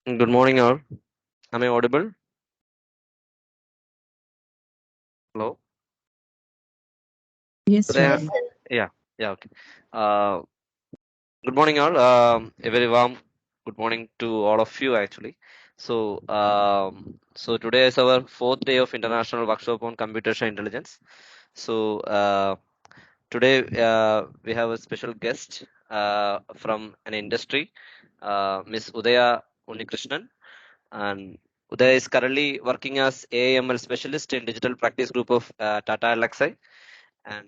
Good morning, all. Am I audible? Hello? Yes, Today, Rahul. yeah, yeah, okay. Uh, Good morning, all. A very warm good morning to all of you, actually. So today is our fourth day of International Workshop on Computational Intelligence. So, today we have a special guest from an industry, Miss Udaya Unnikrishnan. And Udaya is currently working as AML specialist in digital practice group of Tata ELXSI. And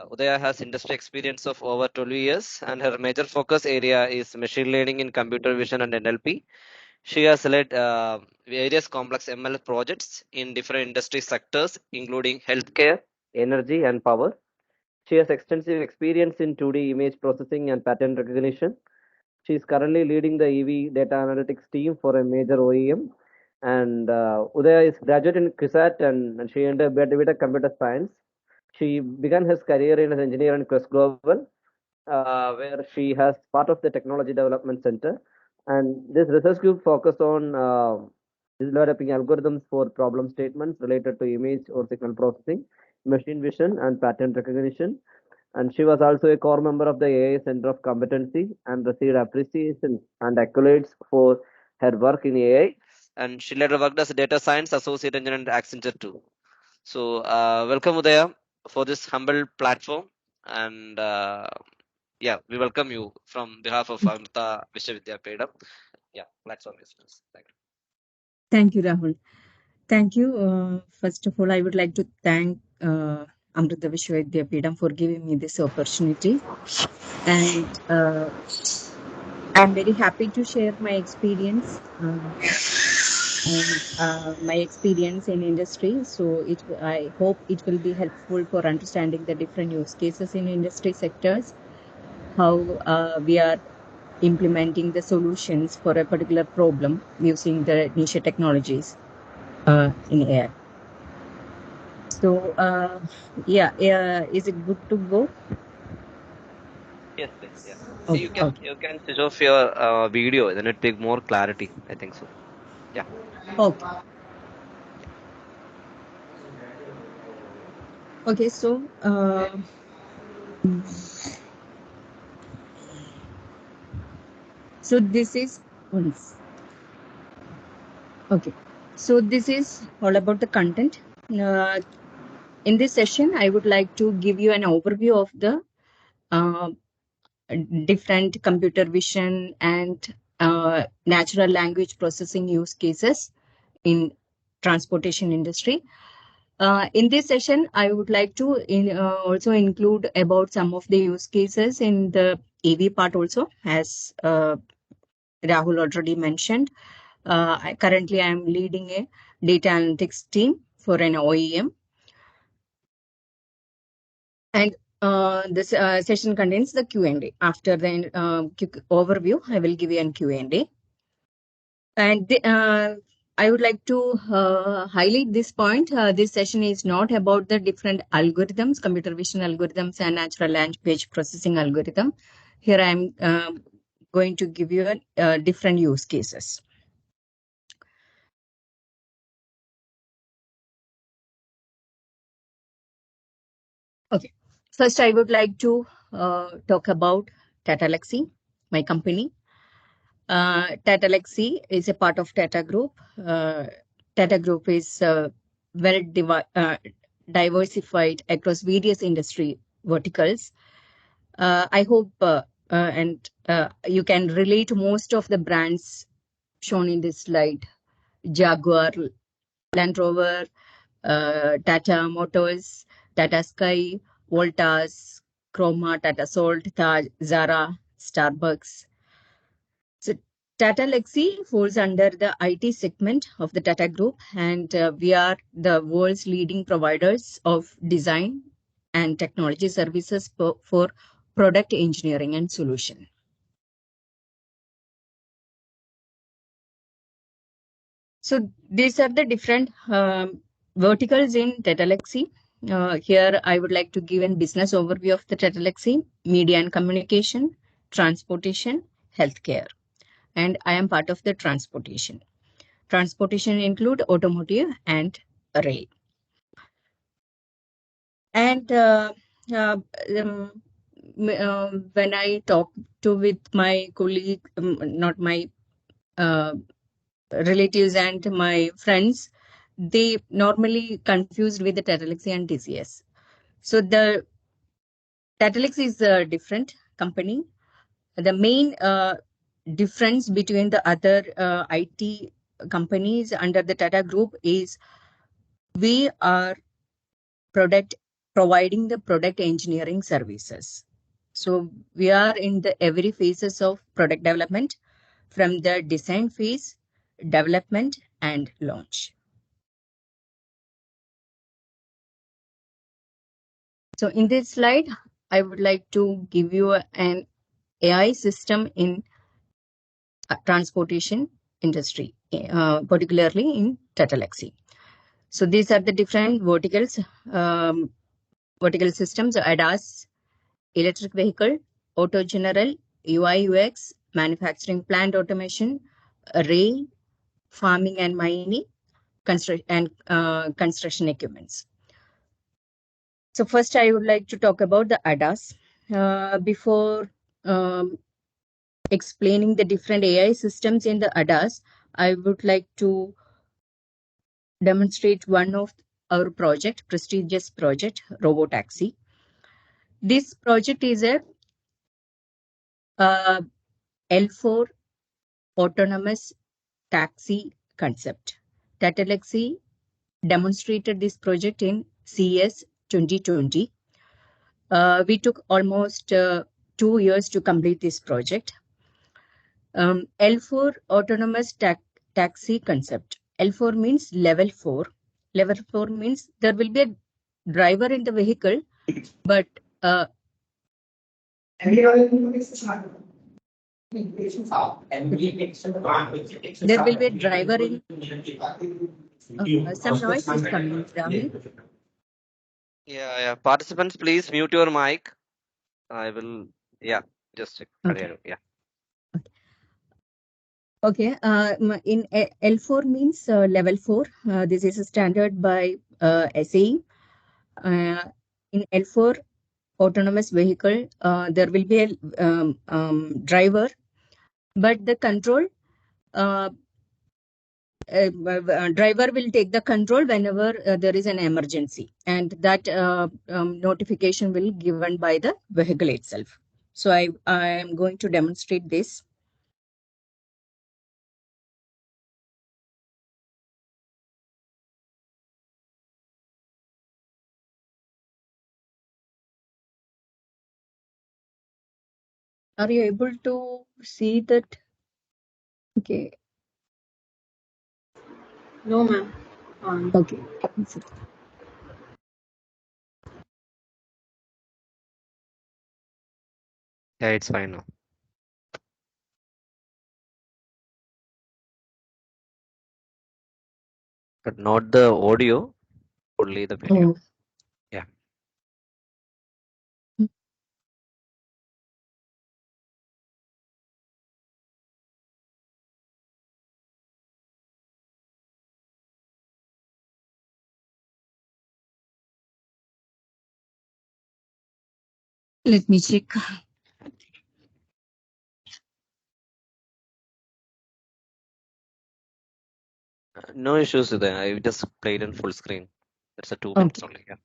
Udaya has industry experience of over 12 years, and her major focus area is machine learning in computer vision and NLP. She has led various complex ML projects in different industry sectors, including healthcare, energy, and power. She has extensive experience in 2D image processing and pattern recognition. She is currently leading the EV data analytics team for a major OEM. And Udaya is graduate in QSAT, and she earned a BTech Computer Science. She began her career in as an engineer in Quest Global, where she has part of the Technology Development Center. And this research group focus on developing algorithms for problem statements related to image or signal processing, machine vision, and pattern recognition. And she was also a core member of the AI Center of Competency and received appreciation and accolades for her work in AI. And she later worked as a data science associate engineer at Accenture too. So, welcome Udaya for this humble platform. And yeah, we welcome you from behalf of Amrita Vishwavidyapeetham. Yeah, platform is yours. Thank you. Thank you, Rahul. Thank you. First of all, I would like to thank Amrita Vishwavidyapeetham for giving me this opportunity. And I'm very happy to share my experience and my experience in industry. So I hope it will be helpful for understanding the different use cases in industry sectors, how we are implementing the solutions for a particular problem using the niche technologies in AI. So, is it good to go? Yes, please. Yeah. Okay, okay, You can switch off your video, then it take more clarity. I think so. Yeah. okay. Okay, so, so this is, once. Okay. So this is all about the content. Uh, in this session, I would like to give you an overview of the uh, different computer vision and natural language processing use cases in transportation industry. In this session, I would like to also include about some of the use cases in the AV part also, as Rahul already mentioned. Currently, I am leading a data analytics team for an OEM. And this session contains the Q&A. After the quick overview, I will give you an Q&A. And I would like to highlight this point. This session is not about the different algorithms, computer vision algorithms and natural language processing algorithm. Here I am going to give you different use cases. Okay. First, I would like to talk about TATA ELXSI, my company. TATA ELXSI is a part of TATA Group. TATA Group is well diversified across various industry verticals. I hope and you can relate most of the brands shown in this slide: Jaguar, Land Rover, Tata Motors, Tata Sky, Voltas, Chroma, Tata Salt, Taj, Zara, Starbucks. So Tata ELXSI falls under the IT segment of the Tata Group, and we are the world's leading providers of design and technology services for product engineering and solution. So these are the different verticals in Tata ELXSI. Here I would like to give a business overview of the Tata ELXSI: media and communication, transportation, healthcare. and I am part of the transportation. Transportation include automotive and rail. And um, when I talk to with my colleague, not my uh, relatives and my friends, they normally confused with the TATA and TCS. So the TATA is a different company. The main difference between the other IT companies under the Tata Group is we are product providing the product engineering services. So we are in the every phases of product development, from the design phase, development, and launch. So in this slide, I would like to give you an AI system in transportation industry, particularly in Tata Elxsi. So these are the different verticals, vertical systems: ADAS, electric vehicle, auto general, UI UX, manufacturing plant automation, rail, farming and mining, construction equipments. So first, I would like to talk about the ADAS. Before explaining the different AI systems in the ADAS, I would like to demonstrate one of our project, prestigious project, Robotaxi. This project is a L4 autonomous taxi concept. Tata Elxsi demonstrated this project in CES 2020. We took almost 2 years to complete this project. L4 autonomous taxi concept. L4 means level 4. Level 4 means there will be a driver in the vehicle, but there will be a driver in. Some noise is coming, Rahul. Yeah. Participants, please mute your mic. I will. Yeah, just check. Okay. Yeah. Okay. In L4 means level 4. This is a standard by SAE. In L4 autonomous vehicle, there will be a driver, but the control driver will take the control whenever there is an emergency, and that notification will be given by the vehicle itself. So I am going to demonstrate this. Are you able to see that? Okay. No, ma'am. Okay. Yeah, it's fine now. But not the audio, only the video. Oh. Yeah. Let me check. No issues with that. I just played in full screen. It's a 2 minutes Okay. only. Yeah.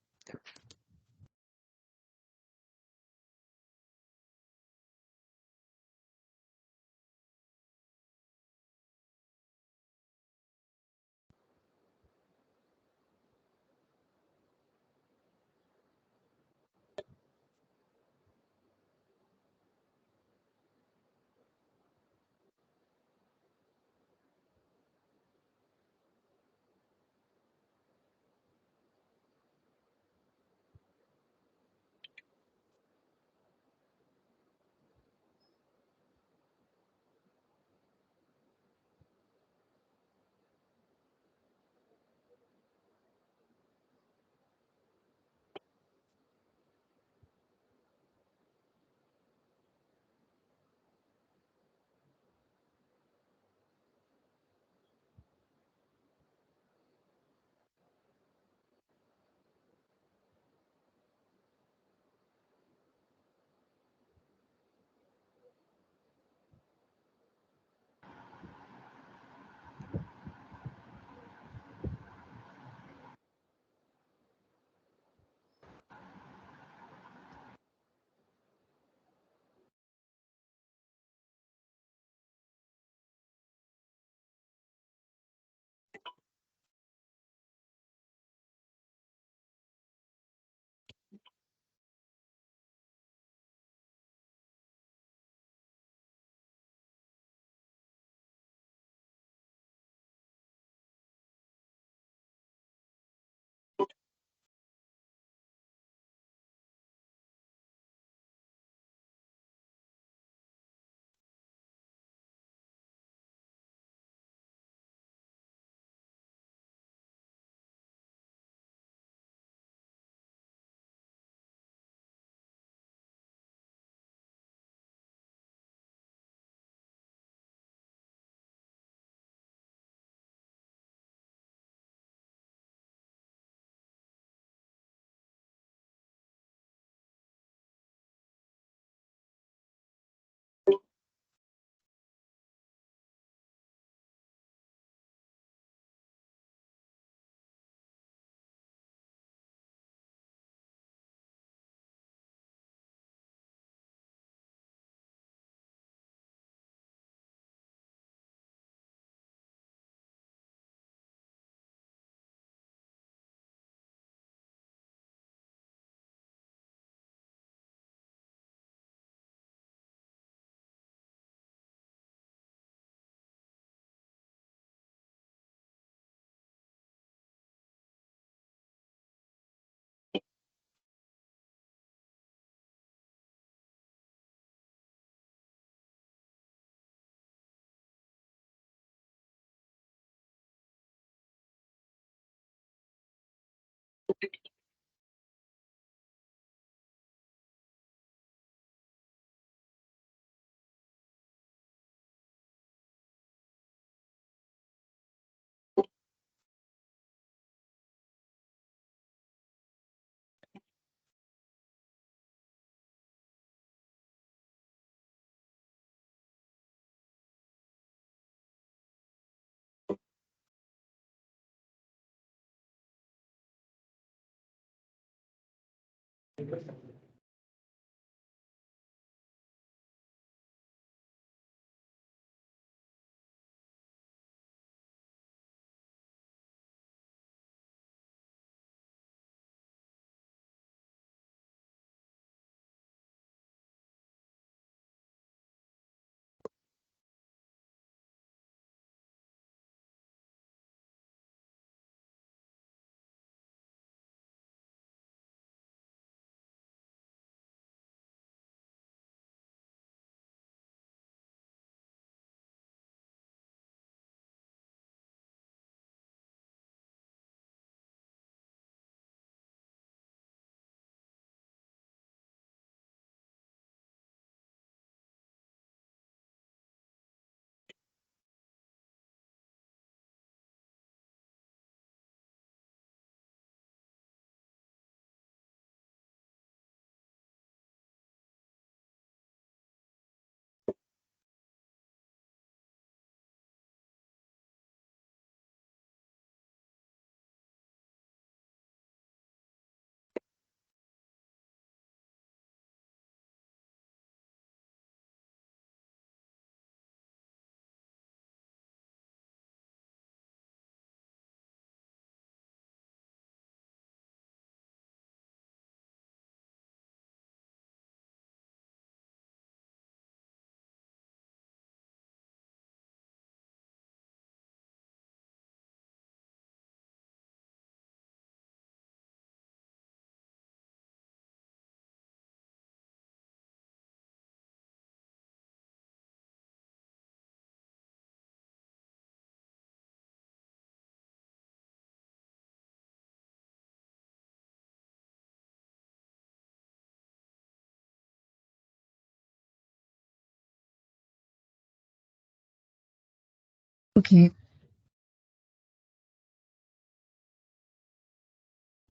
Okay.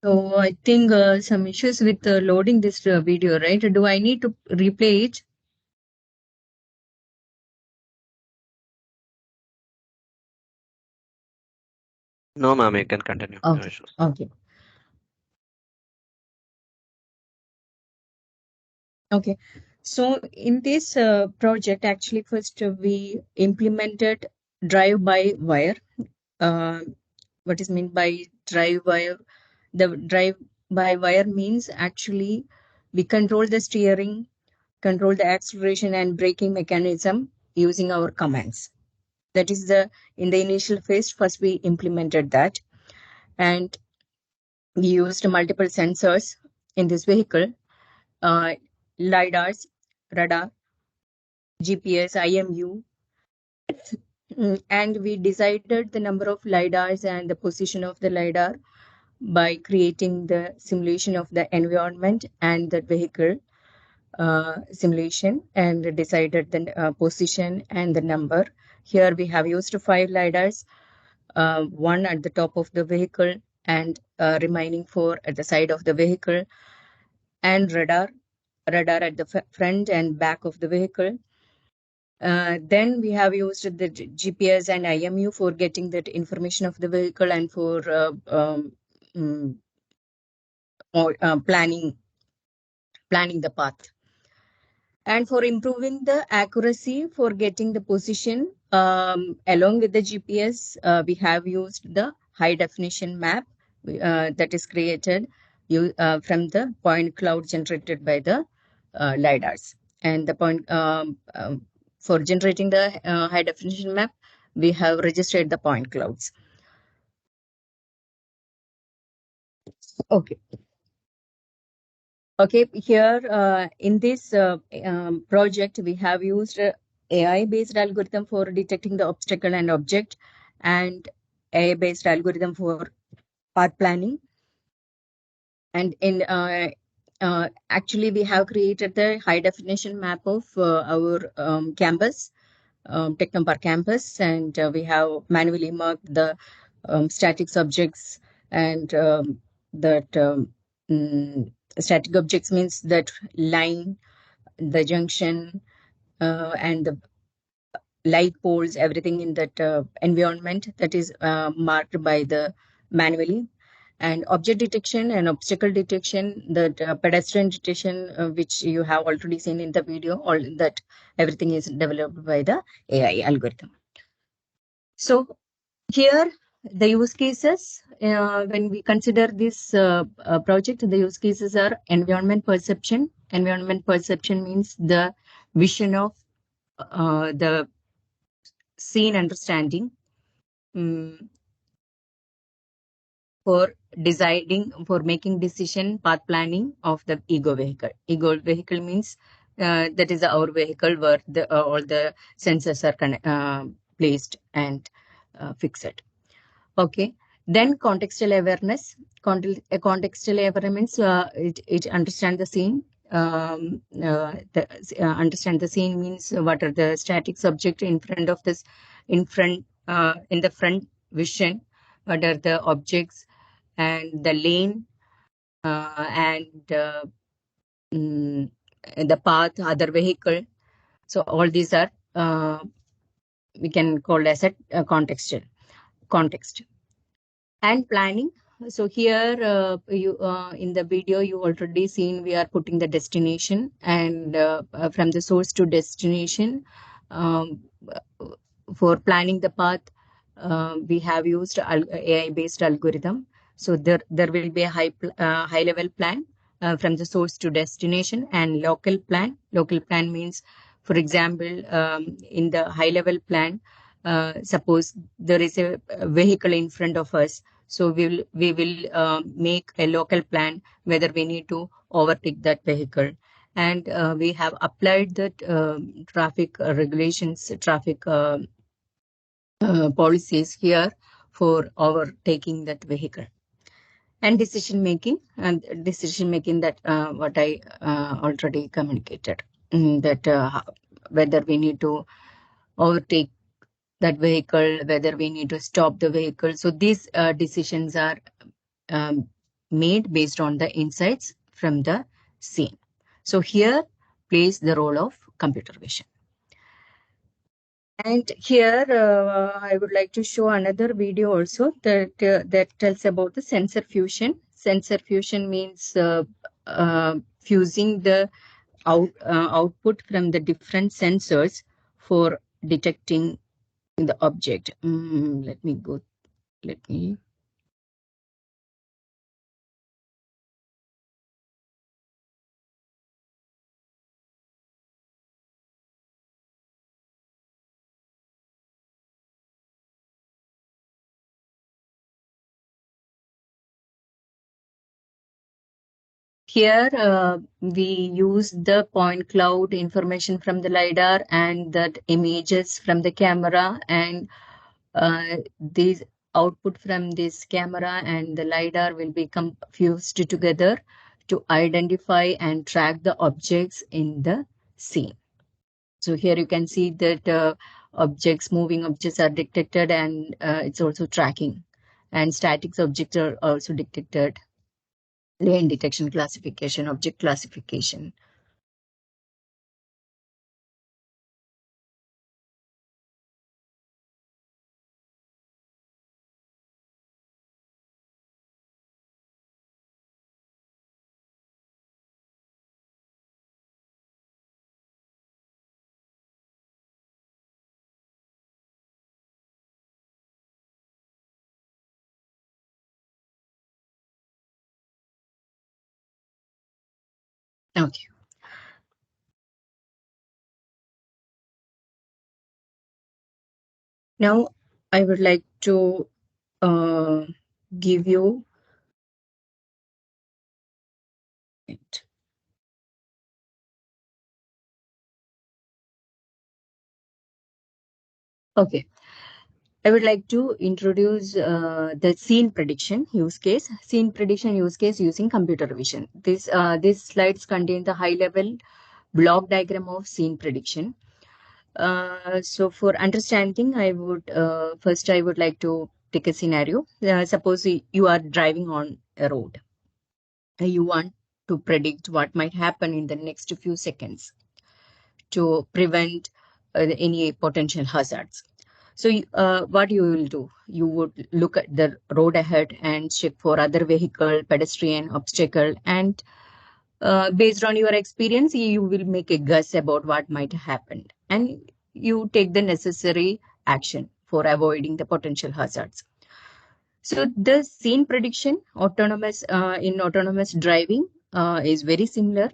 So I think some issues with loading this video, right? Do I need to replay it? No, ma'am, you can continue. No Okay. issues. Okay. Okay. So in this project, actually, first we implemented drive-by-wire. Uh, what is meant by drive-wire? The drive-by-wire means actually we control the steering, control the acceleration and braking mechanism using our commands. That is the in the initial phase. First, we implemented that, and we used multiple sensors in this vehicle, uh, lidars, radar, GPS, IMU, and we decided the number of lidars and the position of the lidar by creating the simulation of the environment and the vehicle simulation, and decided the position and the number. Here we have used 5 lidars, one at the top of the vehicle and remaining 4 at the side of the vehicle, and radar at the front and back of the vehicle. Then we have used the GPS and IMU for getting that information of the vehicle and for mm, planning the path. And for improving the accuracy for getting the position along with the GPS, we have used the high definition map that is created from the point cloud generated by the lidars. And the point for generating the high definition map, we have registered the point clouds. Okay. Okay, here in this project, we have used AI-based algorithm for detecting the obstacle and object, and AI-based algorithm for path planning. And in actually, we have created the high definition map of our campus, Technopark campus, and we have manually marked the static subjects and that static objects means that line, the junction, and the light poles, everything in that environment that is marked by the manually. And object detection and obstacle detection, that pedestrian detection, which you have already seen in the video, all that everything is developed by the AI algorithm. So here, the use cases, when we consider this project, the use cases are environment perception. Environment perception means the vision of the scene understanding, mm, for deciding, for making decision, path planning of the ego vehicle. Ego vehicle means that is our vehicle where all the sensors are placed and fixed. Okay. Then contextual awareness. Contextual awareness means it understand the scene. Understand the scene means what are the static subject in front of this, in the front vision. What are the objects and the lane and mm, the path, other vehicle. So all these are we can call as a contextual context. And planning. So here you in the video you already seen we are putting the destination, and from the source to destination, um, for planning the path, we have used AI based algorithm. So there will be a high level plan from the source to destination, and local plan means, for example, in the high level plan, suppose there is a vehicle in front of us, so we will make a local plan whether we need to overtake that vehicle. And we have applied that traffic regulations, traffic policies here for overtaking that vehicle. And decision making that what I already communicated, that whether we need to overtake that vehicle, whether we need to stop the vehicle. So these decisions are um, made based on the insights from the scene. So here plays the role of computer vision. And here I would like to show another video also that tells about the sensor fusion. Sensor fusion means fusing the output from the different sensors for detecting the object. Let me Here, we use the point cloud information from the LiDAR and that images from the camera, and these output from this camera and the LiDAR will be fused together to identify and track the objects in the scene. So here you can see that moving objects are detected, and it's also tracking. And static objects are also detected. Lane detection, classification, object classification. Okay. Now I would like to uh, give you it. Okay. I would like to introduce the scene prediction use case. Scene prediction use case using computer vision. These slides contain the high-level block diagram of scene prediction. So for understanding, I would first I would like to take a scenario. Suppose you are driving on a road. You want to predict what might happen in the next few seconds to prevent any potential hazards. So, what you will do? You would look at the road ahead and check for other vehicle, pedestrian, obstacle, and based on your experience, you will make a guess about what might happen, and you take the necessary action for avoiding the potential hazards. So, the scene prediction in autonomous driving is very similar,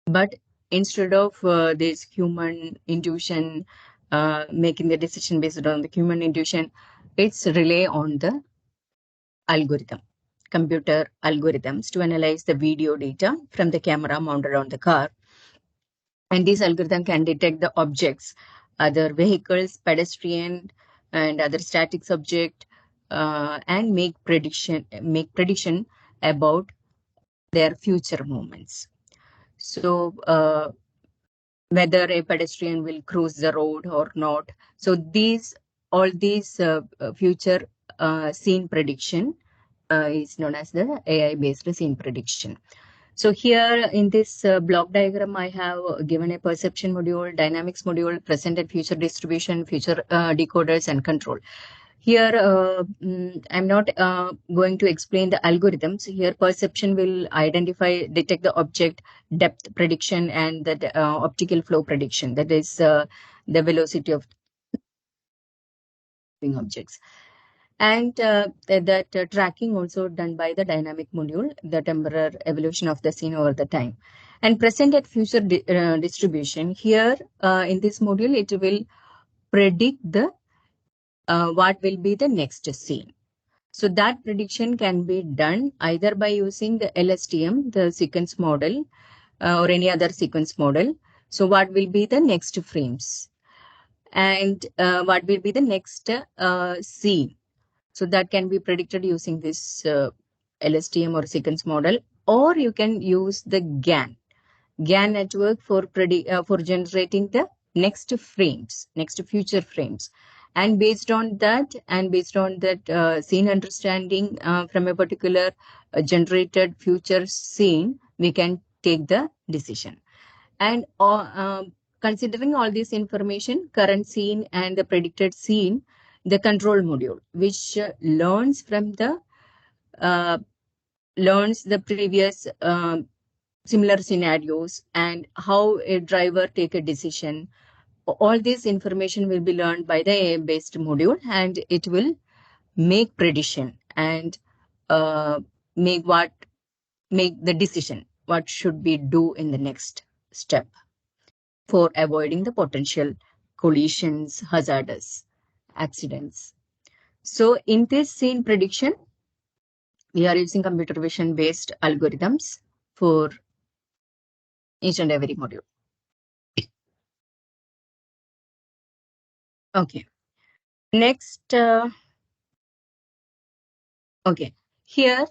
but instead of this human intuition making the decision based on the human intuition, it's rely on the algorithm, computer algorithms to analyze the video data from the camera mounted on the car. And this algorithm can detect the objects, other vehicles, pedestrian, and other static subject, and make prediction about their future movements. So whether a pedestrian will cross the road or not. So all these future scene prediction is known as the AI-based scene prediction. So here in this block diagram, I have given a perception module, dynamics module, present and future distribution, future decoders, and control. Here, I'm not going to explain the algorithms. Here, perception will detect the object, depth prediction, and the optical flow prediction. That is the velocity of moving objects. And that tracking also done by the dynamic module, the temporal evolution of the scene over the time. And present and future distribution. Here, in this module, it will predict the what will be the next scene. So that prediction can be done either by using the LSTM, the sequence model, or any other sequence model. So what will be the next frames? And what will be the next scene? So that can be predicted using this LSTM or sequence model, or you can use the GAN network for generating the next future frames. And based on that scene understanding from a particular generated future scene, we can take the decision. And considering all this information, current scene and the predicted scene, the control module, which uh, learns the previous similar scenarios and how a driver take a decision. All this information will be learned by the AI-based module, and it will make prediction and uh, make the decision what should be do in the next step for avoiding the potential collisions, hazardous accidents. So in this scene prediction, we are using computer vision based algorithms for each and every module. Okay. Next, okay. Here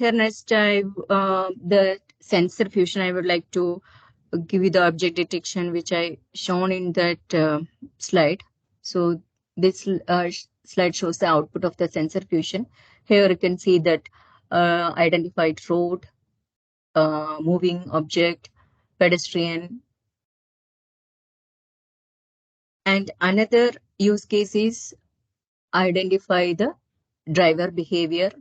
next, the sensor fusion, I would like to give you the object detection, which I shown in that slide. So this slide shows the output of the sensor fusion. Here you can see that identified road, moving object, pedestrian. And another use case is identify the driver behavior,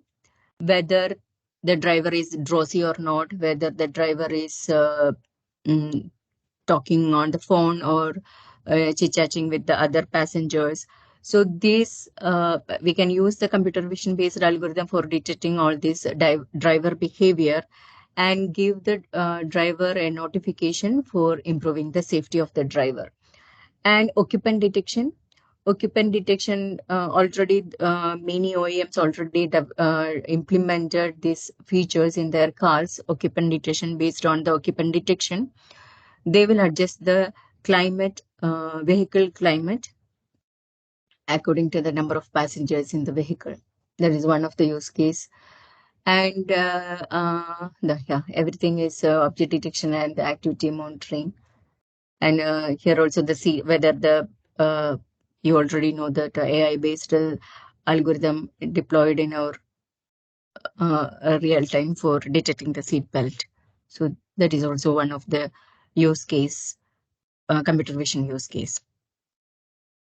whether the driver is drowsy or not, whether the driver is mm, talking on the phone or chit-chatting with the other passengers. So we can use the computer vision based algorithm for detecting all this driver behavior and give the driver a notification for improving the safety of the driver. And occupant detection already many OEMs already implemented these features in their cars. Occupant detection, based on the occupant detection, they will adjust the climate, vehicle climate, according to the number of passengers in the vehicle. That is one of the use case. And everything is object detection and activity monitoring. And here also the see whether the you already know that AI based algorithm deployed in our real time for detecting the seat belt. So that is also one of the use case, computer vision use case.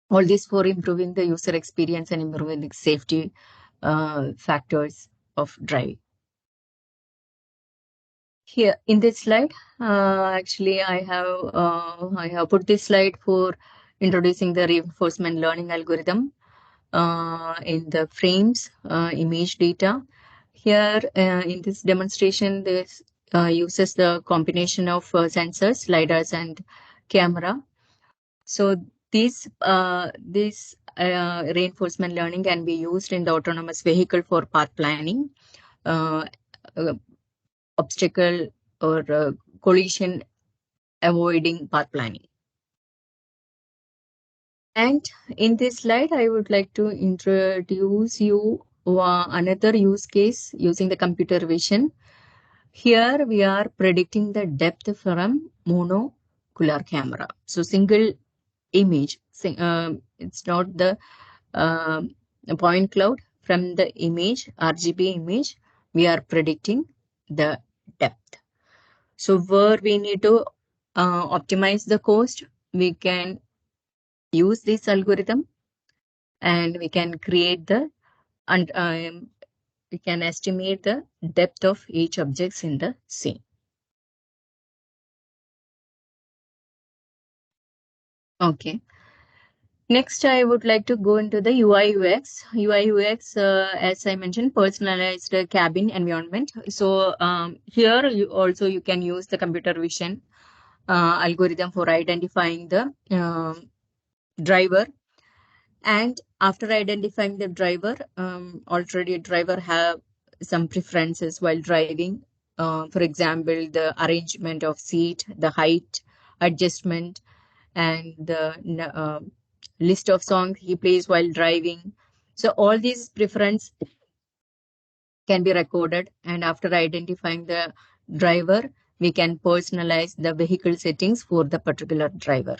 All this for improving the user experience and improving the safety factors of driving. Here in this slide, actually I have put this slide for introducing the reinforcement learning algorithm in the frames image data. Here in this demonstration, this uses the combination of sensors, lidars, and camera. So this reinforcement learning can be used in the autonomous vehicle for path planning, uh, uh, obstacle or collision avoiding path planning. And in this slide, I would like to introduce you another use case using the computer vision. Here we are predicting the depth from monocular camera. So single image, it's not the point cloud. From the image, RGB image, we are predicting the depth. So where we need to optimize the cost, we can use this algorithm and we can create the and we can estimate the depth of each objects in the scene. Okay. Next, I would like to go into the UI UX. UI UX, as I mentioned, personalized cabin environment. So here you can use the computer vision algorithm for identifying the driver. And after identifying the driver, already a driver have some preferences while driving. For example, the arrangement of seat, the height adjustment, and the list of songs he plays while driving. So all these preference can be recorded, and after identifying the driver, we can personalize the vehicle settings for the particular driver.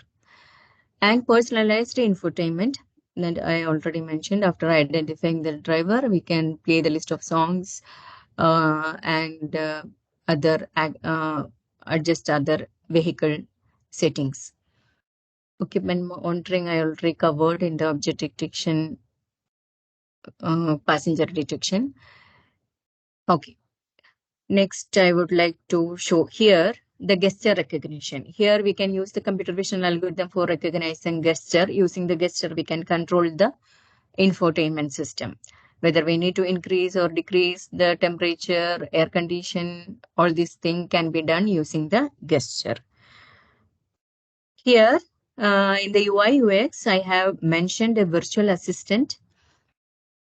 And personalized infotainment that I already mentioned. After identifying the driver, we can play the list of songs and other adjust other vehicle settings. Equipment monitoring I already covered in the object detection, passenger detection. Okay. Next, I would like to show here the gesture recognition. Here we can use the computer vision algorithm for recognizing gesture. Using the gesture, we can control the infotainment system. Whether we need to increase or decrease the temperature, air condition, all these things can be done using the gesture. Here in the UI UX, I have mentioned a virtual assistant.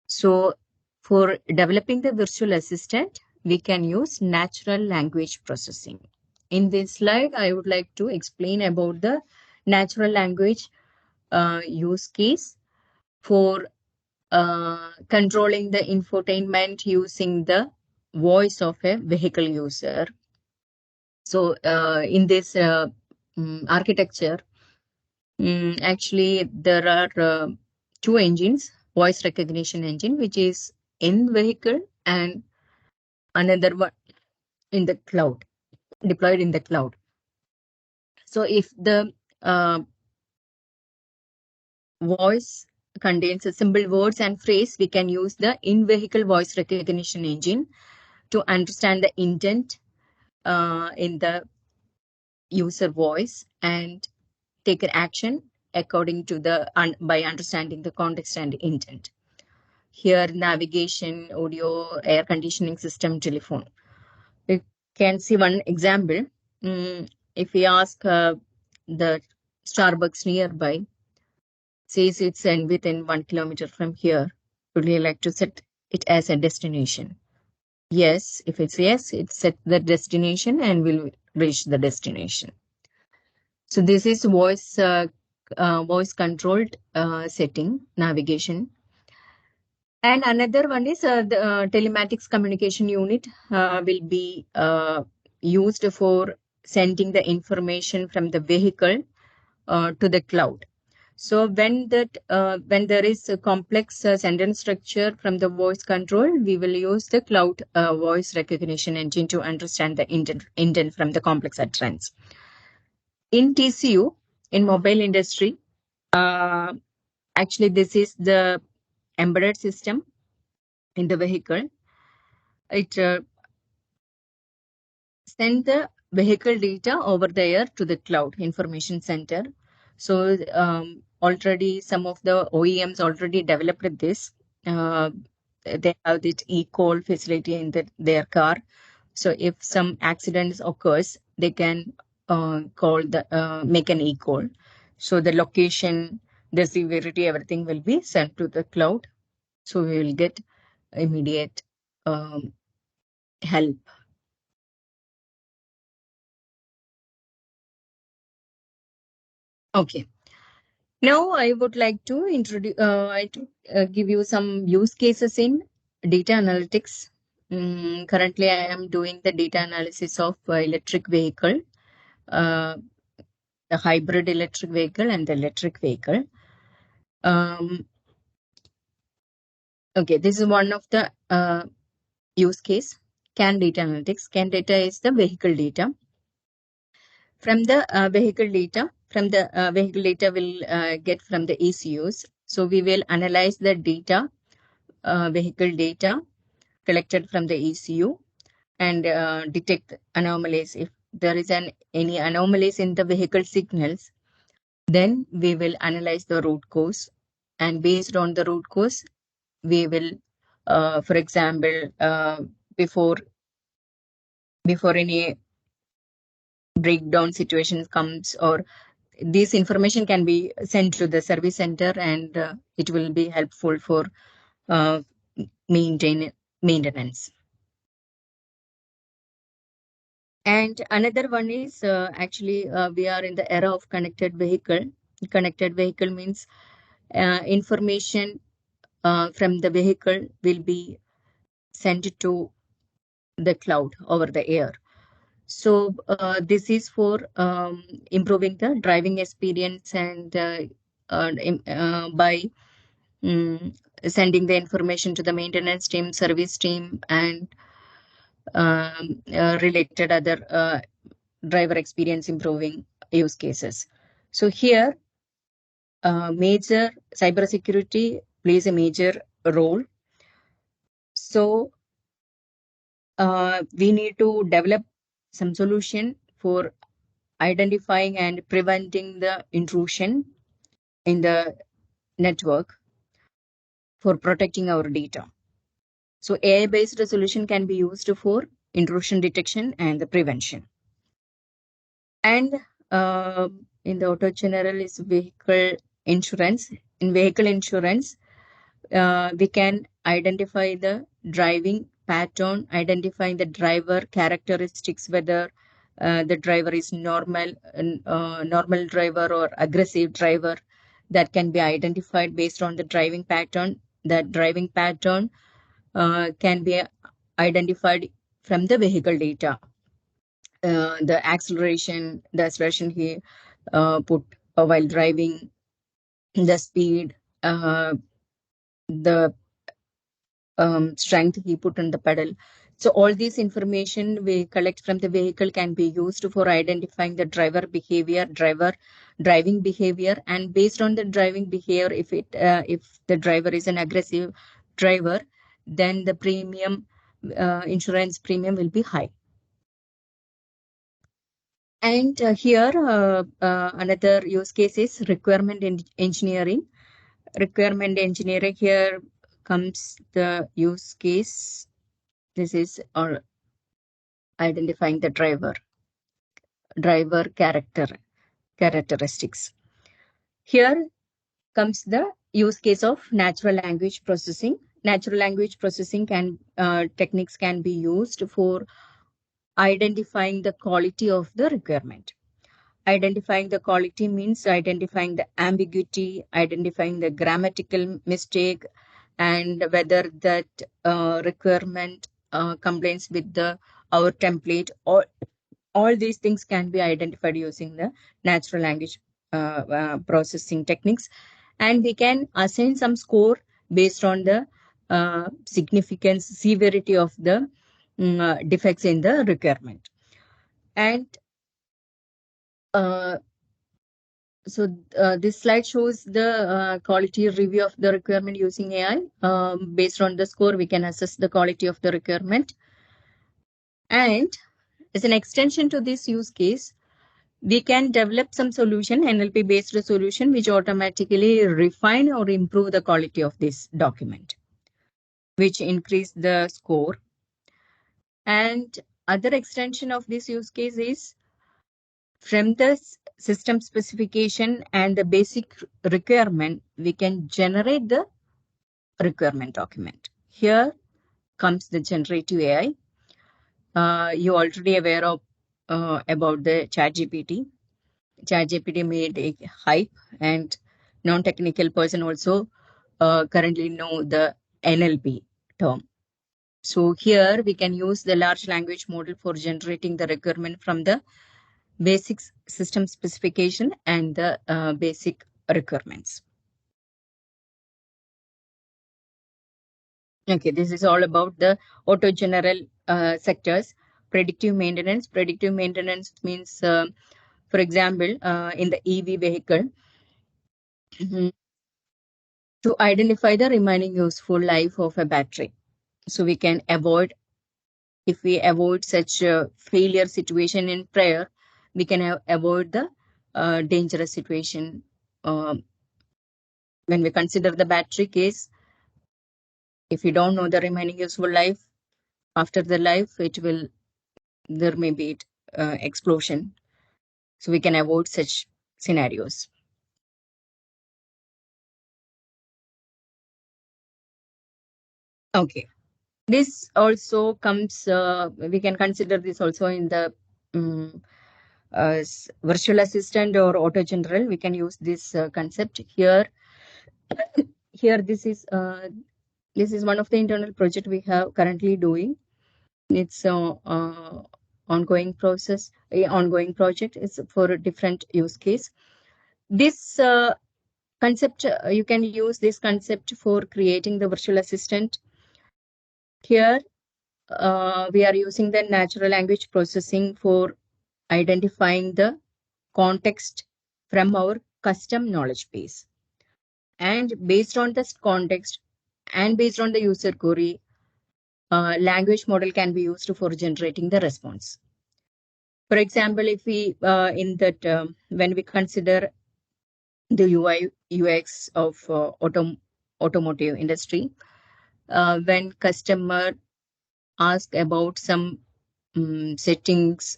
So for developing the virtual assistant, we can use natural language processing. In this slide, I would like to explain about the natural language use case for controlling the infotainment using the voice of a vehicle user. So in this architecture, actually there are two engines, voice recognition engine, which is in vehicle, and another one in the cloud, deployed in the cloud. So if the voice contains a simple words and phrase, we can use the in-vehicle voice recognition engine to understand the intent in the user voice and take an action according to the by understanding the context and intent. Here, navigation, audio, air conditioning system, telephone. We can see one example. If we ask the Starbucks nearby, says it's within 1 kilometer from here, would you like to set it as a destination? Yes, if it's yes, it's set the destination and will reach the destination. So this is voice controlled setting navigation. And another one is the telematics communication unit will be used for sending the information from the vehicle to the cloud. So when there is a complex sentence structure from the voice control, we will use the cloud voice recognition engine to understand the intent from the complex utterance. In TCU, in mobile industry, uh, actually this is the embedded system in the vehicle. It send the vehicle data over the air to the cloud information center. So already some of the OEMs already developed this. Uh, they have this e-call facility in their car. So if some accidents occurs, they can make an e-call. So the location, the severity, everything will be sent to the cloud. So we will get immediate help. Okay. Now, I would like to give you some use cases in data analytics. Currently, I am doing the data analysis of electric vehicle, uh, the hybrid electric vehicle and the electric vehicle. Okay, this is one of the use case. CAN data analytics. CAN data is the vehicle data. From the vehicle data will get from the ECUs. So we will analyze the data vehicle data collected from the ECU and detect anomalies. If there is any anomalies in the vehicle signals, then we will analyze the root cause. And based on the root cause, we will, for example, before any breakdown situation comes, or this information can be sent to the service center, and it will be helpful for uh, maintenance. And another one is actually we are in the era of connected vehicle. Connected vehicle means information from the vehicle will be sent to the cloud over the air. So this is for improving the driving experience and by sending the information to the maintenance team, service team, and related other driver experience improving use cases. So here, major cybersecurity plays a major role. So we need to develop some solution for identifying and preventing the intrusion in the network for protecting our data. So AI-based solution can be used for intrusion detection and the prevention. And in the auto general is vehicle insurance. In vehicle insurance, we can identify the driving pattern, identifying the driver characteristics, whether the driver is normal driver or aggressive driver. That can be identified based on the driving pattern. That driving pattern can be identified from the vehicle data. The acceleration he put while driving, the speed, the strength he put on the pedal. So all this information we collect from the vehicle can be used for identifying the driver behavior, driving behavior, and based on the driving behavior, if the driver is an aggressive driver, then the insurance premium will be high. And here, another use case is requirement engineering. Requirement engineering, here comes the use case. This is identifying the driver characteristics. Here comes the use case of natural language processing. Natural language processing techniques can be used for identifying the quality of the requirement. Identifying the quality means identifying the ambiguity, identifying the grammatical mistake, and whether that requirement complies with our template. Or all these things can be identified using the natural language processing techniques, and we can assign some score based on the significance, severity of the defects in the requirement. And this slide shows the quality review of the requirement using AI. Based on the score, we can assess the quality of the requirement. And as an extension to this use case, we can develop some solution, NLP based solution, which automatically refine or improve the quality of this document, which increase the score. And other extension of this use case is from the system specification and the basic requirement, we can generate the requirement document. Here comes the generative AI. You already aware of about the ChatGPT. ChatGPT made a hype, and non-technical person also currently know the NLP term. So here we can use the large language model for generating the requirement from the basic system specification and the basic requirements. Okay, this is all about the auto general sectors. Predictive maintenance. Predictive maintenance means, for example, in the EV vehicle, to identify the remaining useful life of a battery. So we can avoid, if we avoid such a failure situation in prior, we can avoid the dangerous situation. When we consider the battery case, if you don't know the remaining useful life, after the life, there may be explosion. So we can avoid such scenarios. Okay. This also comes, we can consider this also in the virtual assistant or auto general. We can use this concept here. Here, this is one of the internal project we have currently doing. It's ongoing process, ongoing project. It's for a different use case. This concept, you can use this concept for creating the virtual assistant. Here, we are using the natural language processing for identifying the context from our custom knowledge base. And based on this context and based on the user query, language model can be used for generating the response. For example, if we, when we consider the UI UX of automotive industry, when customer ask about some settings,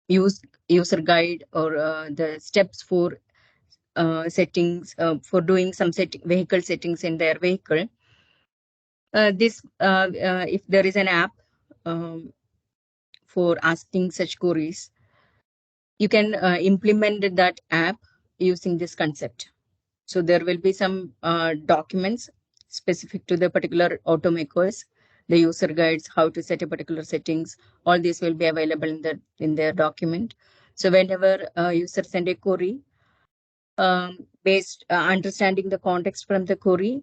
user guide, or the steps for settings for doing some vehicle settings in their vehicle. If there is an app for asking such queries, you can implement that app using this concept. So there will be some documents specific to the particular automakers, the user guides, how to set a particular settings. All these will be available in their document. So whenever user send a query, based understanding the context from the query,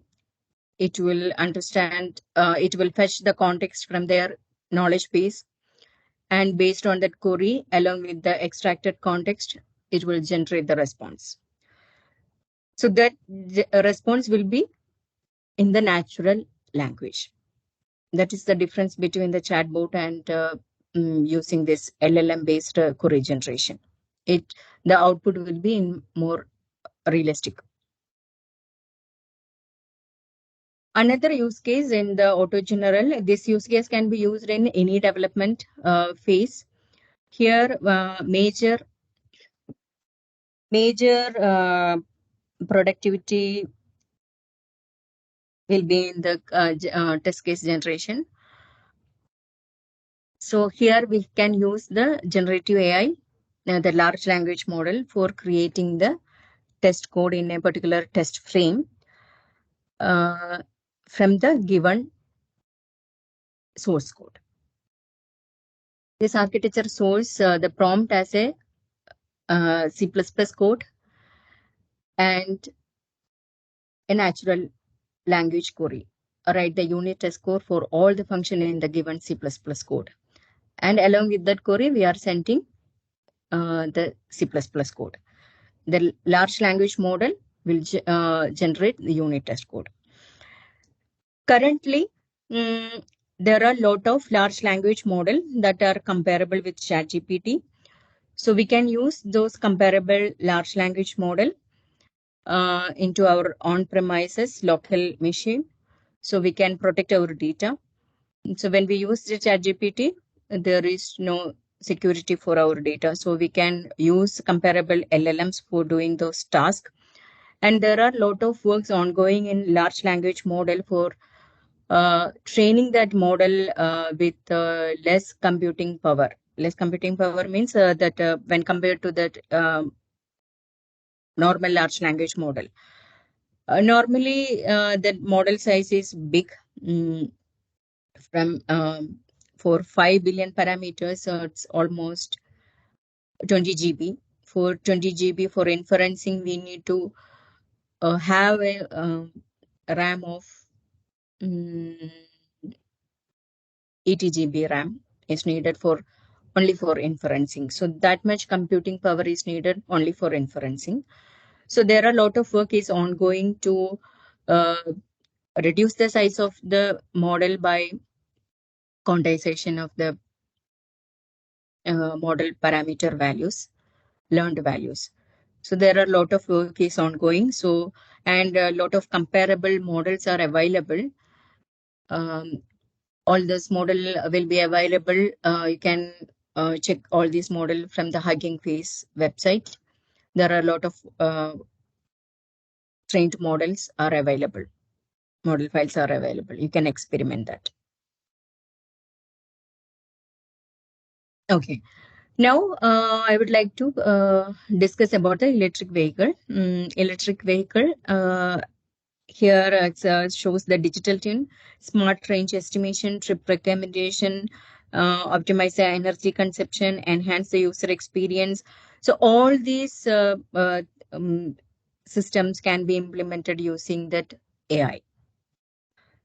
it will fetch the context from their knowledge base, and based on that query, along with the extracted context, it will generate the response. So that response will be in the natural language. That is the difference between the chatbot and using this LLM based query generation. The output will be in more realistic. Another use case in the auto general, this use case can be used in any development phase. Here, major productivity will be in the test case generation. So here we can use the generative AI the large language model for creating the test code in a particular test frame from the given source code. This architecture shows the prompt as a C++ code and a natural language query. Write the unit test code for all the function in the given C++ code. And along with that query, we are sending the C++ code. The large language model will generate the unit test code. Currently, there are a lot of large language models that are comparable with ChatGPT. So we can use those comparable large language model into our on-premises local machine. So we can protect our data. So when we use the ChatGPT, there is no security for our data. So we can use comparable LLMs for doing those tasks. And there are a lot of works ongoing in large language model for training that model with less computing power. Less computing power means that when compared to that normal large language model. Normally, the model size is big. From for 5 billion parameters, it's almost 20 GB. For 20 GB for inferencing, we need to have a RAM of 80 GB RAM is needed for only for inferencing. So that much computing power is needed only for inferencing. So there are a lot of work is ongoing to reduce the size of the model by quantization of the model parameter values, learned values. So there are a lot of work is ongoing. So, and a lot of comparable models are available. All this model will be available. You can check all these model from the Hugging Face website. There are a lot of trained models are available. Model files are available. You can experiment that. Okay. Now, I would like to discuss about the electric vehicle. Electric vehicle, here it shows the digital twin, smart range estimation, trip recommendation, optimize the energy consumption, enhance the user experience. So all these systems can be implemented using that AI.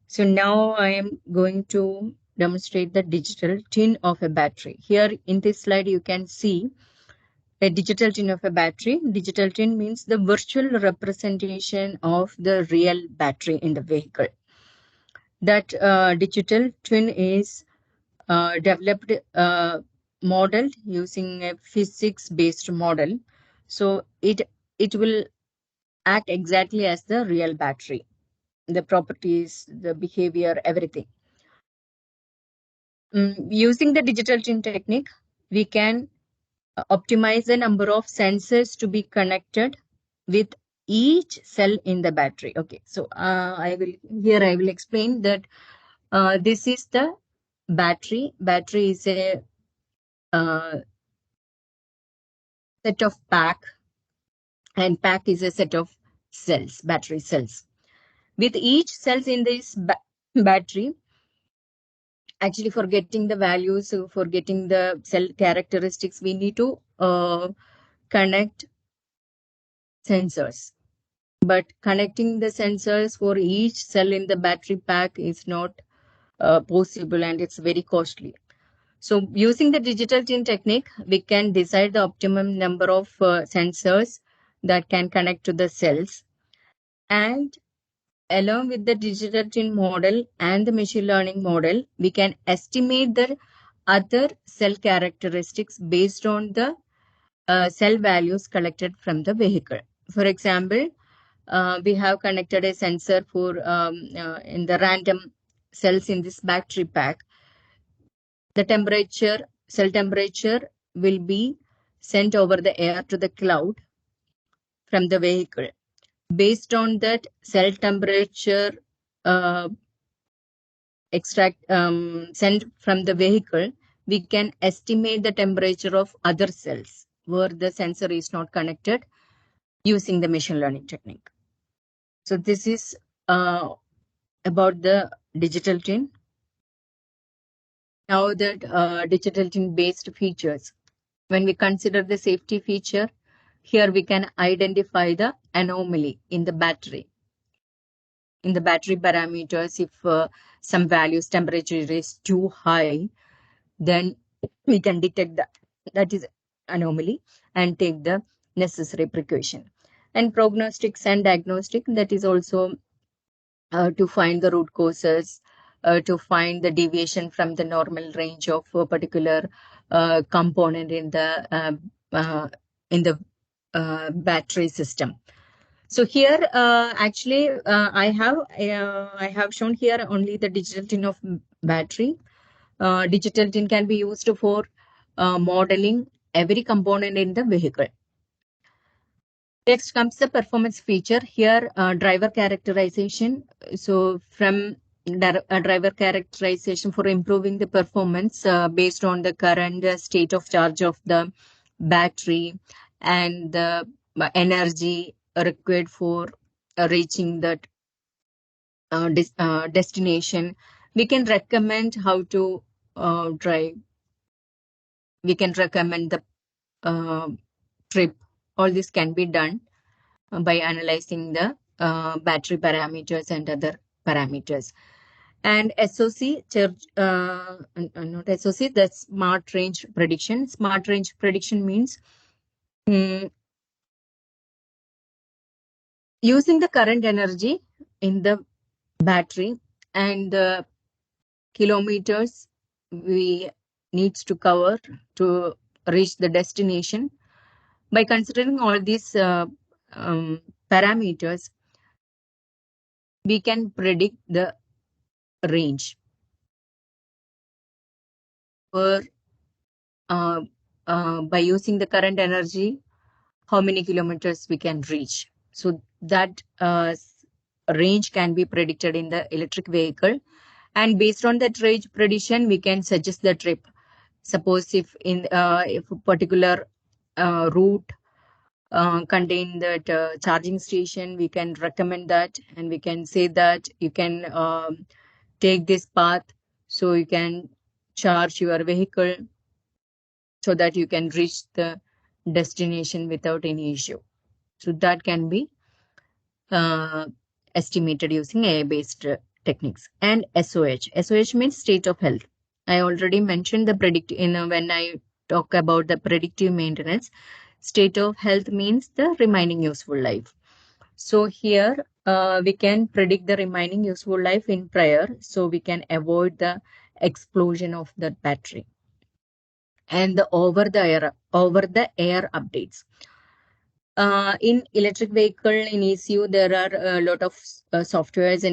So now I am going to demonstrate the digital twin of a battery. Here in this slide, you can see a digital twin of a battery. Digital twin means the virtual representation of the real battery in the vehicle. That digital twin is developed, modeled using a physics-based model. So it will act exactly as the real battery, the properties, the behavior, everything. Using the digital twin technique, we can optimize the number of sensors to be connected with each cell in the battery. Okay, so I will explain that this is the battery. Battery is a set of pack, and pack is a set of cells, battery cells. With each cells in this battery, actually for getting the values, for getting the cell characteristics, we need to connect sensors. But connecting the sensors for each cell in the battery pack is not possible, and it's very costly. So using the digital twin technique, we can decide the optimum number of sensors that can connect to the cells. And along with the digital twin model and the machine learning model, we can estimate the other cell characteristics based on the cell values collected from the vehicle. For example, we have connected a sensor for in the random cells in this battery pack. The temperature, cell temperature will be sent over the air to the cloud from the vehicle. Based on that cell temperature sent from the vehicle, we can estimate the temperature of other cells. where the sensor is not connected using the machine learning technique. So this is about the digital twin. Now that digital twin based features, when we consider the safety feature, here we can identify the anomaly in the battery. In the battery parameters, if some values temperature is too high, then we can detect that is anomaly and take the necessary precaution. And prognostics and diagnostic, that is also to find the root causes, to find the deviation from the normal range of a particular component in the battery system. So here, actually, I have shown here only the digital tin of battery. Digital tin can be used for modeling every component in the vehicle. Next comes the performance feature. Here, driver characterization. So from driver characterization for improving the performance based on the current state of charge of the battery and the energy required for reaching that destination. We can recommend how to drive. We can recommend the trip. All this can be done by analyzing the battery parameters and other parameters. And SOC, not SOC, that's smart range prediction. Smart range prediction means using the current energy in the battery and the kilometers we needs to cover to reach the destination. By considering all these parameters, we can predict the range for by using the current energy, how many kilometers we can reach. So that range can be predicted in the electric vehicle, and based on that range prediction, we can suggest the trip. Suppose if if a particular route contain that charging station, we can recommend that, and we can say that you can take this path so you can charge your vehicle so that you can reach the destination without any issue. So that can be uh, estimated using AI-based techniques. And SOH. SOH means state of health. I already mentioned the when I talk about the predictive maintenance. State of health means the remaining useful life. So here we can predict the remaining useful life in prior, so we can avoid the explosion of the battery. And the over the air updates. In electric vehicle in ECU, there are a lot of softwares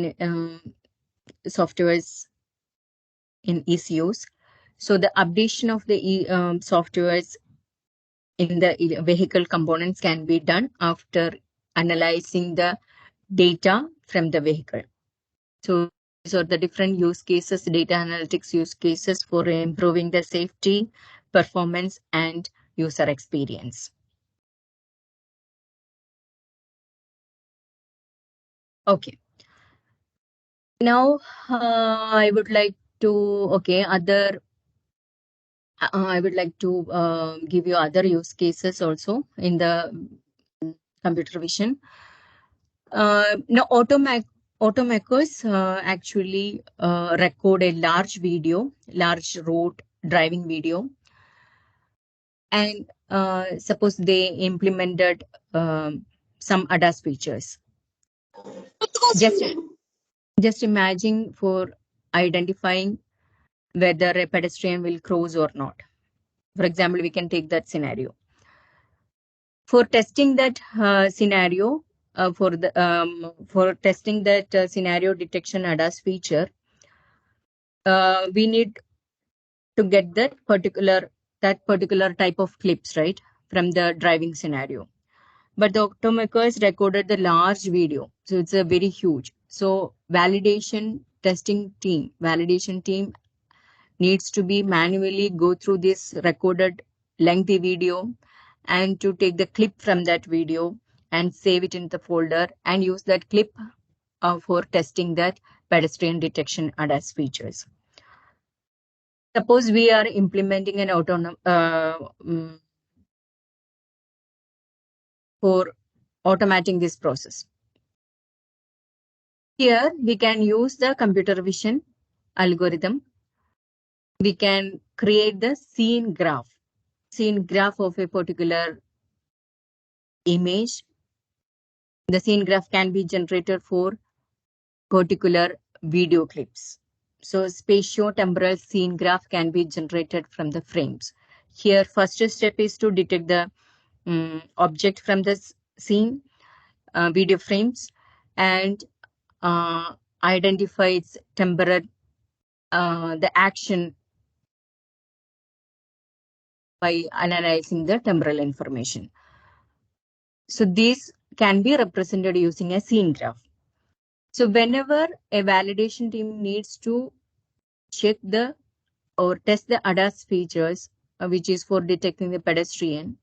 in ECUs. So the updation of the softwares in the vehicle components can be done after analyzing the data from the vehicle. So these are the different use cases, data analytics use cases for improving the safety, performance, and user experience. Okay. Now, I would like to, I would like to give you other use cases also in the computer vision. Now, automakers actually record a large road driving video, and suppose they implemented some ADAS features. Just, just imagine for identifying whether a pedestrian will cross or not. For example, we can take that scenario. For testing that scenario, for testing that scenario detection ADAS feature, we need to get that particular type of clips, right, from the driving scenario. But the automakers recorded the large video, so it's a very huge. So validation team needs to be manually go through this recorded lengthy video and to take the clip from that video and save it in the folder and use that clip for testing that pedestrian detection ADAS features. Suppose we are implementing an for automating this process. Here we can use the computer vision algorithm. We can create the scene graph of a particular image. The scene graph can be generated for particular video clips. So spatio-temporal scene graph can be generated from the frames. Here, first step is to detect the object from the scene, video frames, and identify its temporal, the action by analyzing the temporal information. So these can be represented using a scene graph. So whenever a validation team needs to check the or test the ADAS features, which is for detecting the pedestrian,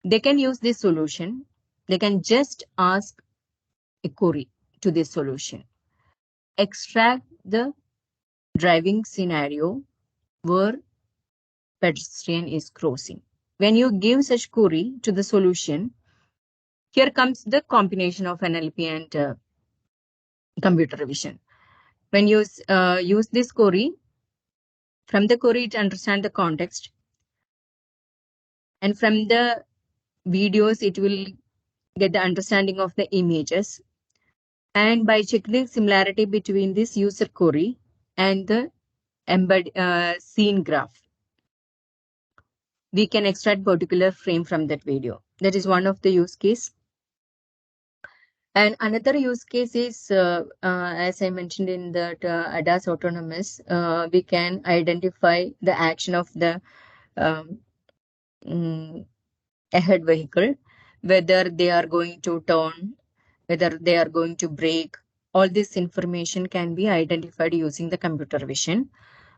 they can use this solution. They can just ask a query to this solution. Extract the driving scenario where pedestrian is crossing. When you give such query to the solution, here comes the combination of NLP and computer vision. When you use this query, from the query it understands the context, and from the videos it will get the understanding of the images, and by checking similarity between this user query and the scene graph, we can extract particular frame from that video. That is one of the use case. And another use case is, as I mentioned in that ADAS autonomous, we can identify the action of the um, ahead vehicle, whether they are going to turn, whether they are going to brake. All this information can be identified using the computer vision.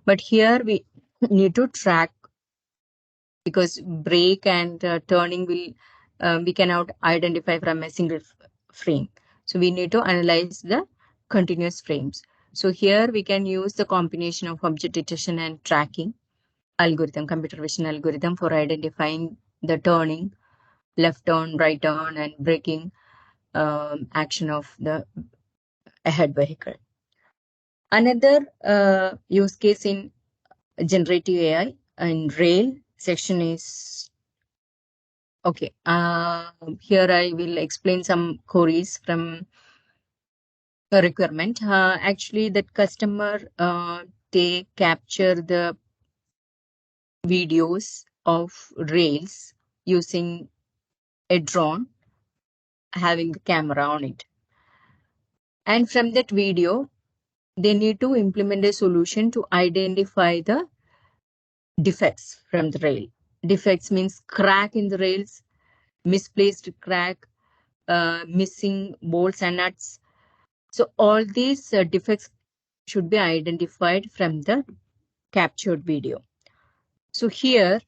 But here we need to track, because brake and turning will we cannot identify from a single frame. So we need to analyze the continuous frames. So here we can use the combination of object detection and tracking algorithm, computer vision algorithm, for identifying the turning, left turn, right turn, and braking action of the ahead vehicle. Another use case in generative AI and rail section is, okay, here I will explain some queries from a requirement. Actually, that customer, they capture the videos of rails using a drone having the camera on it. And from that video, they need to implement a solution to identify the defects from the rail. Defects means crack in the rails, misplaced crack, missing bolts and nuts. So all these defects should be identified from the captured video. So here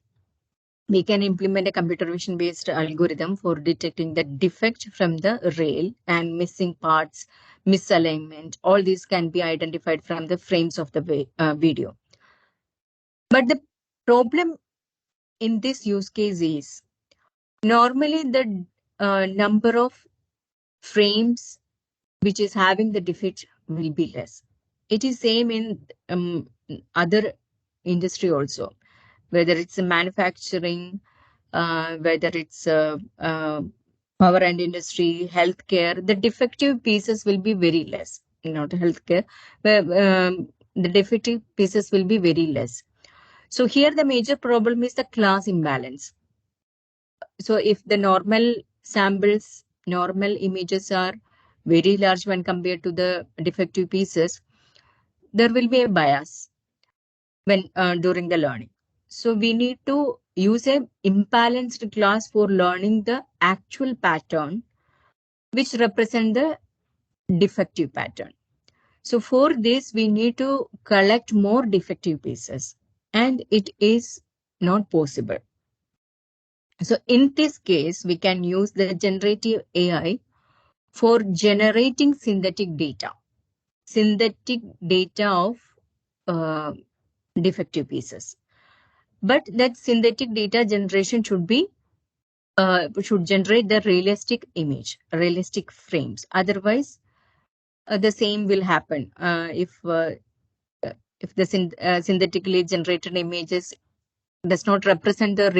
we can implement a computer vision based algorithm for detecting the defect from the rail, and missing parts, misalignment. All these can be identified from the frames of the video. But the problem in this use case is, normally the number of frames which is having the defect will be less. It is same in other industry also, whether it's a manufacturing, whether it's power and industry, healthcare. The defective pieces will be very less. Not healthcare, but the defective pieces will be very less. So here the major problem is the class imbalance. So if the normal samples, normal images are very large when compared to the defective pieces, there will be a bias when during the learning. So we need to use a imbalanced class for learning the actual pattern, which represent the defective pattern. So for this, we need to collect more defective pieces, and it is not possible. So in this case, we can use the generative AI for generating synthetic data of uh, defective pieces. But that synthetic data generation should generate the realistic frames. Otherwise, the same will happen. If the synthetically generated images does not represent the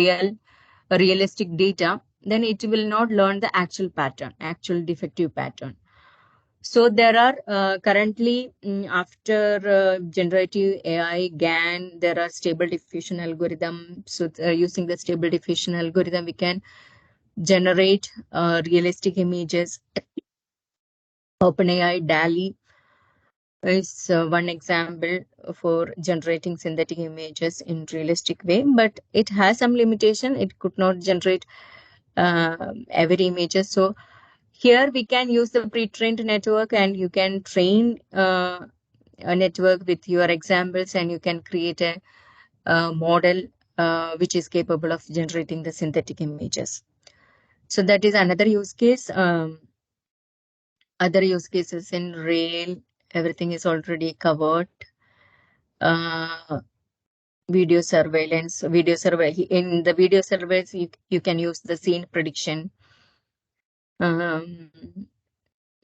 realistic data, then it will not learn the actual defective pattern. So there are currently, after generative AI, GAN, there are stable diffusion algorithm. So using the stable diffusion algorithm, we can generate realistic images. OpenAI DALI is one example for generating synthetic images in realistic way, but it has some limitation. It could not generate every images. So here we can use the pre-trained network, and you can train a network with your examples, and you can create a model which is capable of generating the synthetic images. So that is another use case. Other use cases in rail, everything is already covered. Uh, in the video surveys, you can use the scene prediction. Um,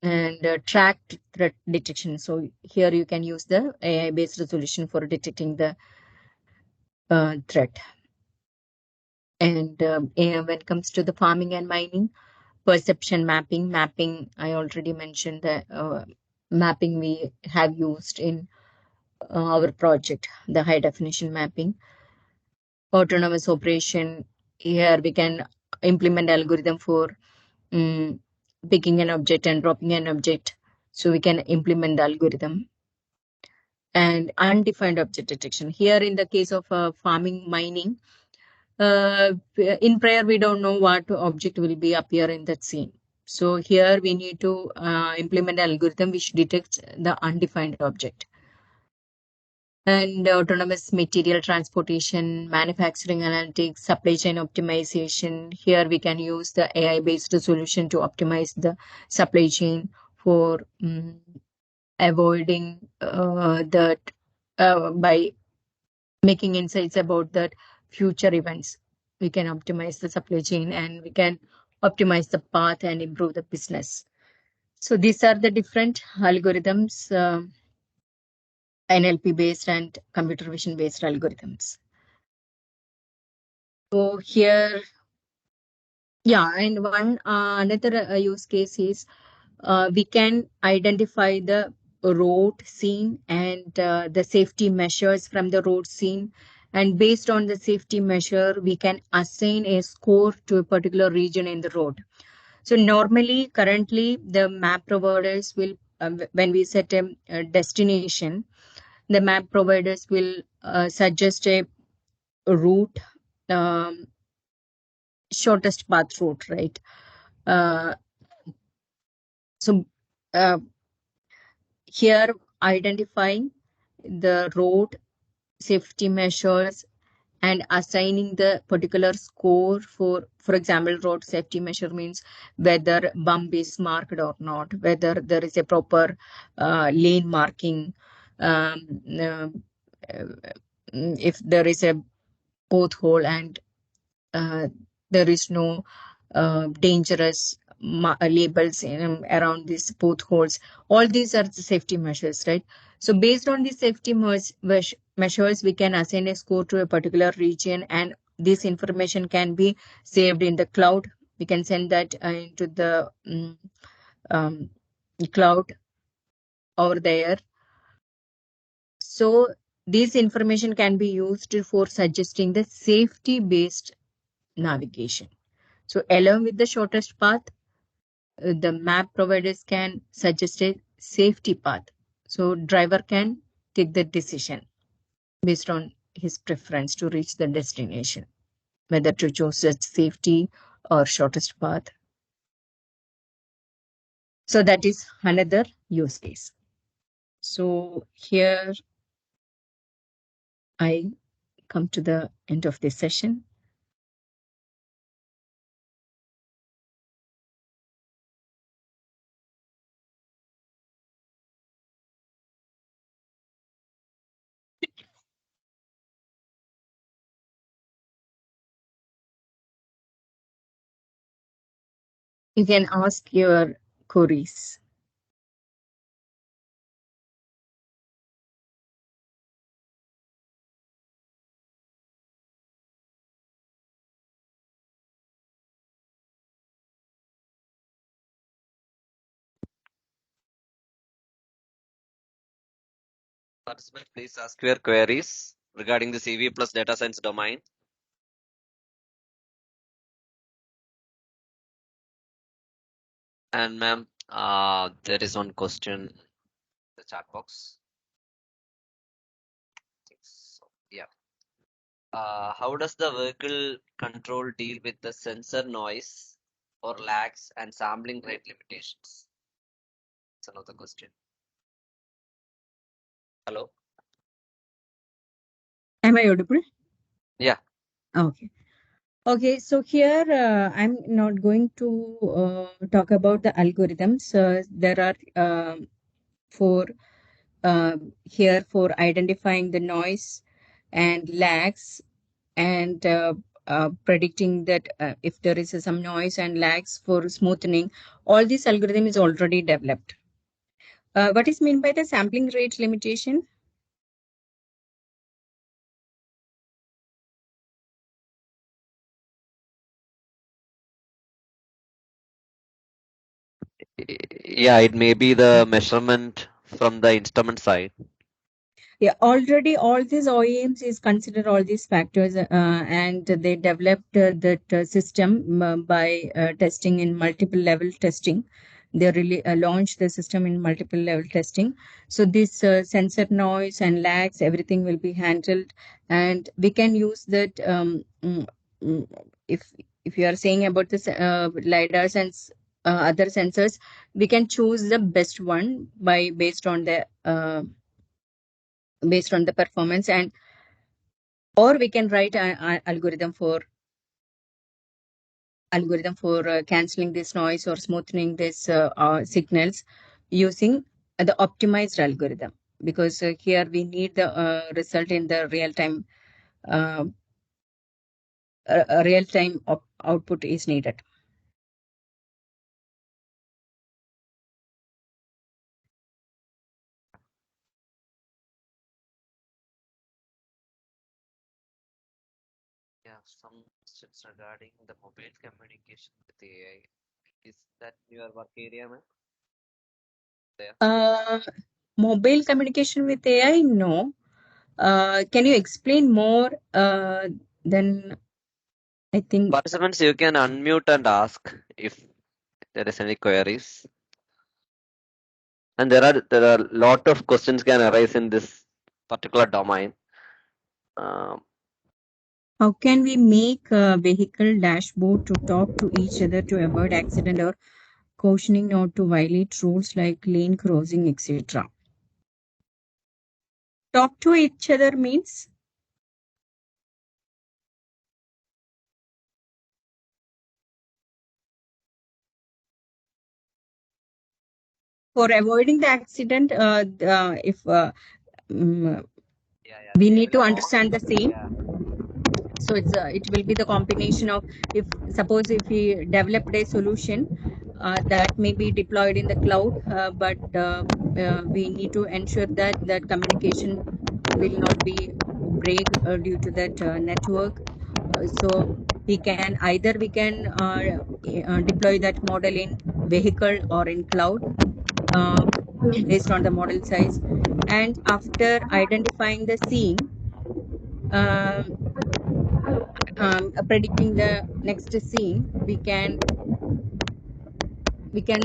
and tracked threat detection. So here you can use the AI-based resolution for detecting the threat. And when it comes to the farming and mining, perception mapping, I already mentioned the mapping we have used in our project, the high definition mapping. Autonomous operation, here we can implement algorithm for picking an object and dropping an object. So we can implement the algorithm. And undefined object detection. Here in the case of farming mining, in prayer we don't know what object will be appear in that scene. So here we need to implement an algorithm which detects the undefined object. And autonomous material transportation, manufacturing analytics, supply chain optimization. Here we can use the AI-based solution to optimize the supply chain for avoiding that by making insights about that future events. We can optimize the supply chain, and we can optimize the path and improve the business. So these are the different algorithms, NLP based and computer vision based algorithms. So here, yeah, and one another use case is we can identify the road scene and the safety measures from the road scene. And based on the safety measure, we can assign a score to a particular region in the road. So normally, currently, the map providers will, when we set a destination, the map providers will suggest a route, um, shortest path route, right? Uh, so uh, here, identifying the road safety measures and assigning the particular score for example, road safety measure means whether bump is marked or not, whether there is a proper lane marking, um, uh, if there is a pothole and there is no dangerous labels around these potholes. All these are the safety measures, right? So based on these safety measures, we can assign a score to a particular region, and this information can be saved in the cloud. We can send that into the um, cloud over there. So this information can be used for suggesting the safety-based navigation. So along with the shortest path, the map providers can suggest a safety path. So driver can take the decision based on his preference to reach the destination, whether to choose the safety or shortest path. So that is another use case. So here I come to the end of this session. You can ask your queries. Participants, please ask your queries regarding the CV plus data science domain. And ma'am, there is one question in the chat box. So, yeah. How does the vehicle control deal with the sensor noise or lags and sampling rate limitations? That's another question. Hello? Am I audible? Yeah. Okay. Okay, so here I'm not going to talk about the algorithms. There are four here for identifying the noise and lags and predicting that if there is some noise and lags for smoothing. All this algorithm is already developed. What is meant by the sampling rate limitation? Yeah, it may be the measurement from the instrument side. Yeah, already all these OEMs is consider all these factors, and they developed that system by testing in multiple level testing. They really launched the system in multiple level testing. So this sensor noise and lags, everything will be handled, and we can use that. Mm, if if you are saying about this lidars and other sensors, we can choose the best one by based on the performance, and or we can write an algorithm for canceling this noise or smoothing this signals using the optimized algorithm, because here we need the result in the uh, real time output is needed. Yeah, some questions regarding the mobile communication with AI. Is that your work area, ma'am? There. uh, Mobile communication with AI, no. Can you explain more? Then I think. Participants, you can unmute and ask if there is any queries. And there are lot of questions can arise in this particular domain. Um, How can we make a vehicle dashboard to talk to each other to avoid accident or cautioning not to violate rules like lane crossing, etc.? Talk to each other means for avoiding the accident, if yeah, yeah, we they need will to talk. understand the same. Yeah, So it will be the combination of, if suppose if we developed a solution that may be deployed in the cloud, but we need to ensure that that communication will not be break due to that network. So we can deploy that model in vehicle or in cloud uh, based on the model size, and after identifying the scene, um, predicting the next scene, we can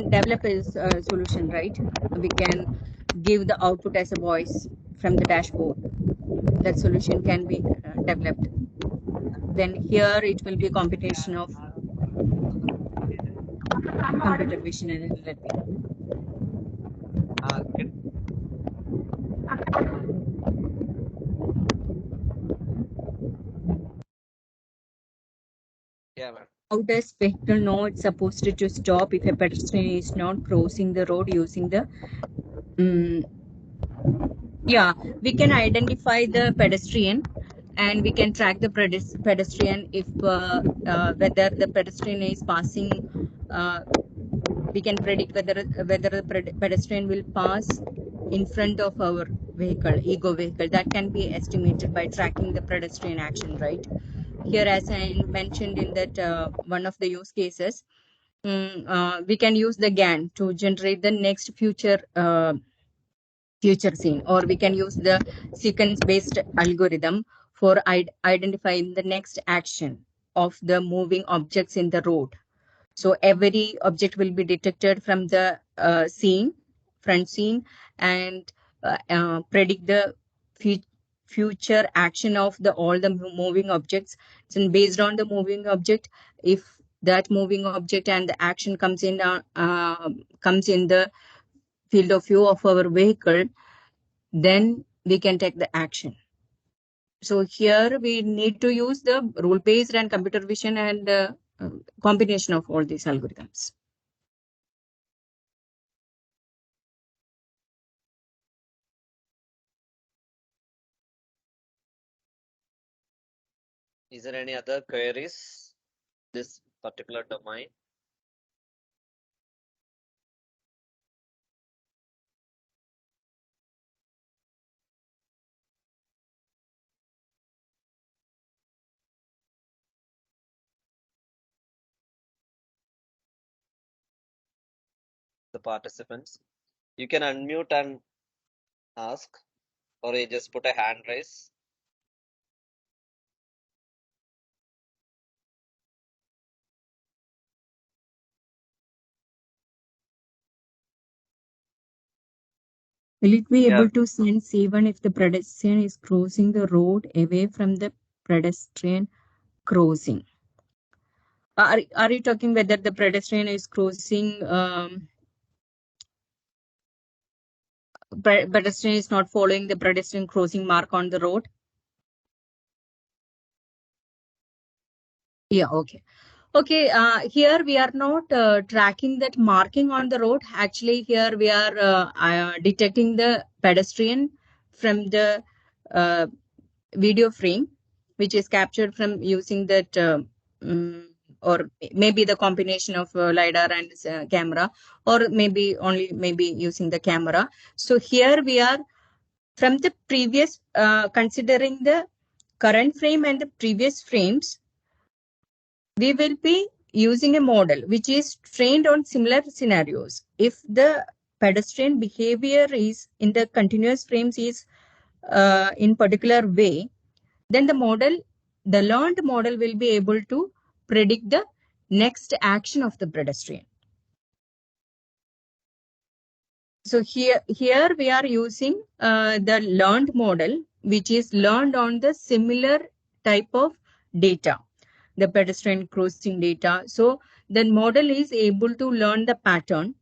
develop a solution, right? We can give the output as a voice from the dashboard. That solution can be developed. Then here it will be a combination of computer vision and NLP. can, yeah, ma'am. How does vehicle know it's supposed to stop if a pedestrian is not crossing the road using the um, yeah, we can identify the pedestrian, and we can track the pedestrian if whether the pedestrian is passing we can predict whether the pedestrian will pass in front of our vehicle, ego vehicle. That can be estimated by tracking the pedestrian action, right? Here, as I mentioned in that one of the use cases, we can use the GAN to generate the next future scene, or we can use the sequence based algorithm for identifying the next action of the moving objects in the road. So every object will be detected from the front scene, and predict the future action of the all the moving objects. So based on the moving object, if that moving object and the action comes in the field of view of our vehicle, then we can take the action. So here we need to use the rule based and computer vision and combination of all these algorithms. Is there any other queries this particular domain? The participants, you can unmute and ask, or you just put a hand raise. Will it be Yeah, able to sense even if the pedestrian is crossing the road away from the pedestrian crossing? Are you talking whether the pedestrian is crossing, pedestrian is not following the pedestrian crossing mark on the road? Yeah, okay. Okay, here we are not tracking that marking on the road. Actually, here we are detecting the pedestrian from the uh, video frame, which is captured from using that, or maybe the combination of LiDAR and camera, or maybe using the camera. So here we are from the previous, considering the current frame and the previous frames, we will be using a model which is trained on similar scenarios. If the pedestrian behavior is in the continuous frames is in particular way, then the learned model will be able to predict the next action of the pedestrian. So here we are using the learned model, which is learned on the similar type of data, the pedestrian crossing data. So the model is able to learn the pattern,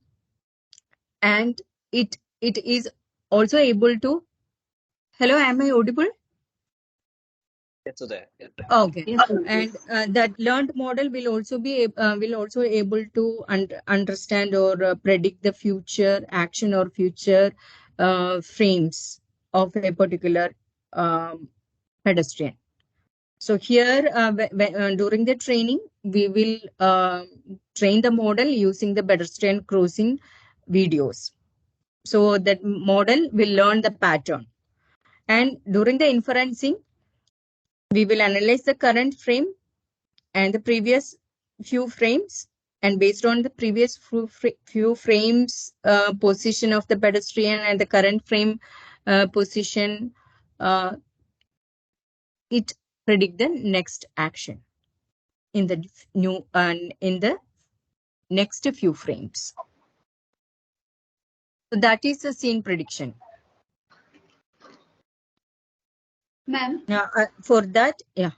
and it is also able to. Hello, am I audible? it's there. Yeah. Okay. Yes, And that learned model will also be able to understand or predict the future action or future frames of a particular pedestrian. So here, during the training, we will train the model using the pedestrian crossing videos. So that model will learn the pattern. And during the inferencing, we will analyze the current frame and the previous few frames, and based on the previous few frames position of the pedestrian and the current frame position, it predict the next action in the in the next few frames. So that is the scene prediction. ma'am. For that, yeah.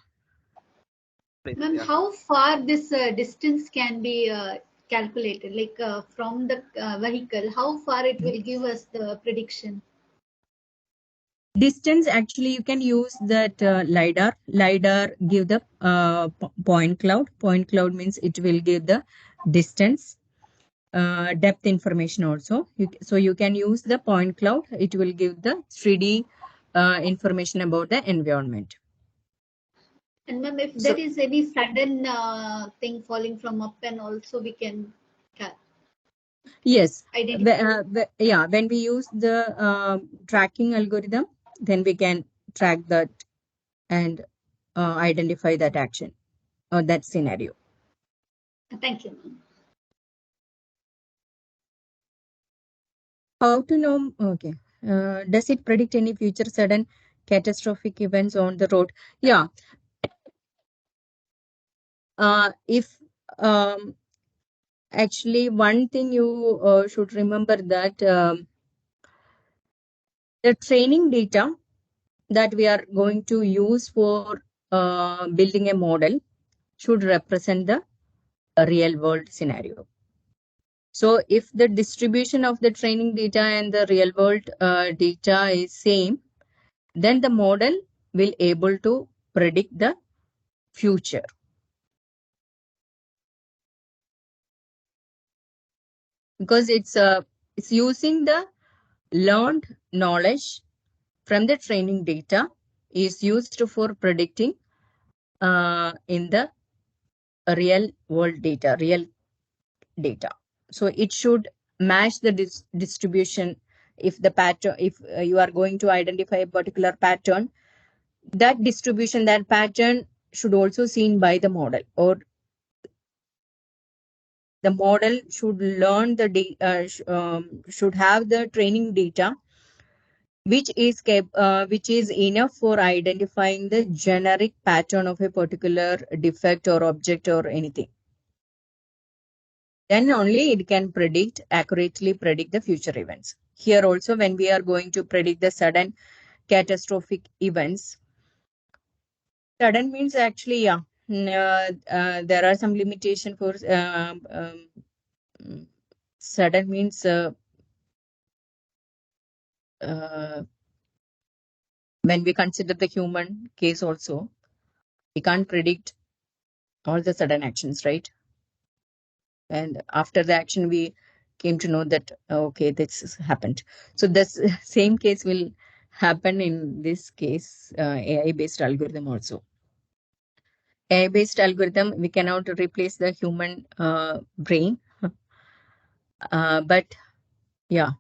Please, Ma'am, yeah. how far this distance can be calculated? Like from the vehicle, how far it will give us the prediction? Distance, actually, you can use that LiDAR. LiDAR give the point cloud. Point cloud means it will give the distance, depth information also. So you can use the point cloud. It will give the 3D information about the environment. And ma'am, if So there is any sudden thing falling from up, and also we can yes, identify. yeah, when we use the tracking algorithm, then we can track that and identify that action or that scenario. Thank you, ma'am. How to know? Okay. Does it predict any future sudden catastrophic events on the road? Yeah. If actually one thing you should remember that the training data that we are going to use for building a model should represent the real world scenario. So if the distribution of the training data and the real world data is same, then the model will able to predict the future. Because it's using the learned knowledge from the training data is used for predicting in the real world data, real data. So it should match the distribution. If the pattern, if you are going to identify a particular pattern, that distribution, that pattern should also seen by the model, or the model should learn the should have the training data which is enough for identifying the generic pattern of a particular defect or object or anything. Then only it can accurately predict the future events. Here also, when we are going to predict the sudden catastrophic events, sudden means actually, yeah, there are some limitation for sudden means uh, when we consider the human case also, we can't predict all the sudden actions, right? And after the action, we came to know that, okay, this has happened. So this same case will happen in this case, AI based algorithm also. AI based algorithm, we cannot replace the human brain. But yeah,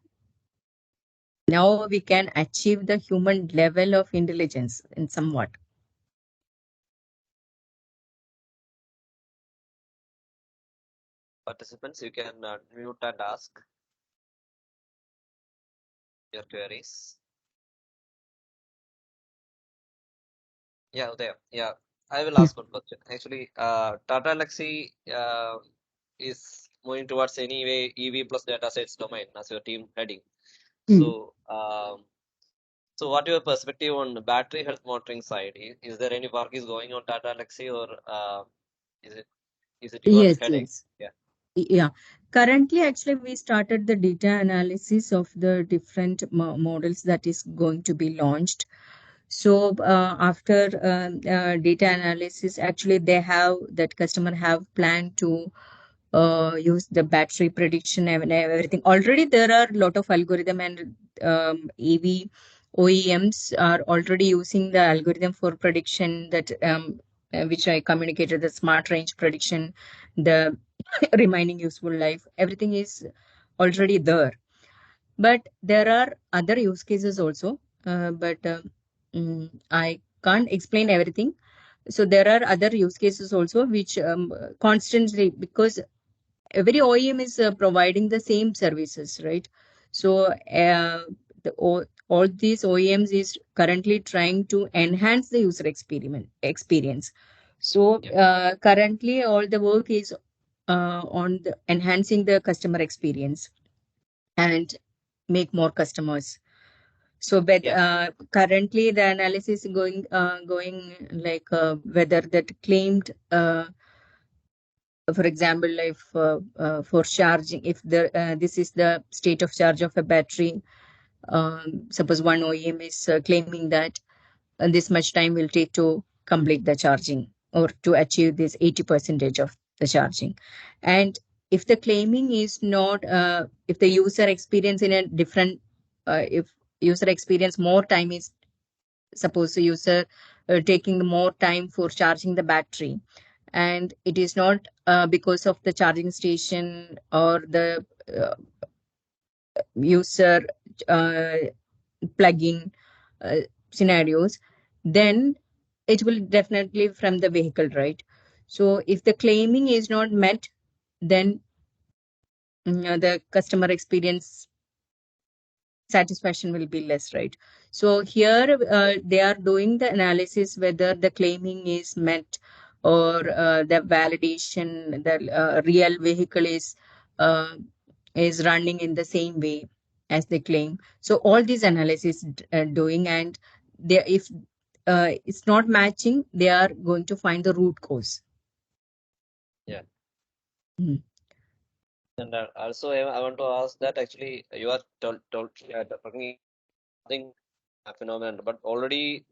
now we can achieve the human level of intelligence in somewhat. Participants, you can mute and ask your queries. Yeah, Udaya. Yeah, I will Yeah. ask one question. Actually, Tata ELXSI is moving towards anyway EV plus data sets domain as your team heading. Mm. So, so what your perspective on the battery health monitoring side? Is there any work is going on Tata ELXSI, or is it your Yes, headache? yes. Yeah. Yeah. Currently, actually, we started the data analysis of the different models that is going to be launched. So after data analysis, actually, they have that customer have planned to use the battery prediction and everything. Already, there are a lot of algorithm and EV OEMs are already using the algorithm for prediction that which I communicated, the smart range prediction, the remaining useful life. Everything is already there. But there are other use cases also. But I can't explain everything. So there are other use cases also which constantly, because every OEM is providing the same services, right? So all these OEMs is currently trying to enhance the user experience. So Yeah. currently all the work is on enhancing the customer experience and make more customers. So, but Yeah. currently the analysis is going like whether that claimed, for example, if for charging, if this is the state of charge of a battery, suppose one OEM is claiming that this much time will take to complete the charging or to achieve this 80% of the charging. And if the claiming is not, if the user experience in a different, if user experience more time is, suppose the user taking more time for charging the battery. And it is not because of the charging station or the user uh, plug-in scenarios, then it will definitely from the vehicle, right? So if the claiming is not met, then the customer experience satisfaction will be less, right? So here they are doing the analysis whether the claiming is met or the validation, the real vehicle is running in the same way as they claim. So all these analysis doing, and they, if it's not matching, they are going to find the root cause. Yeah. Mm. And also, I want to ask that actually you are talking something phenomenon, but already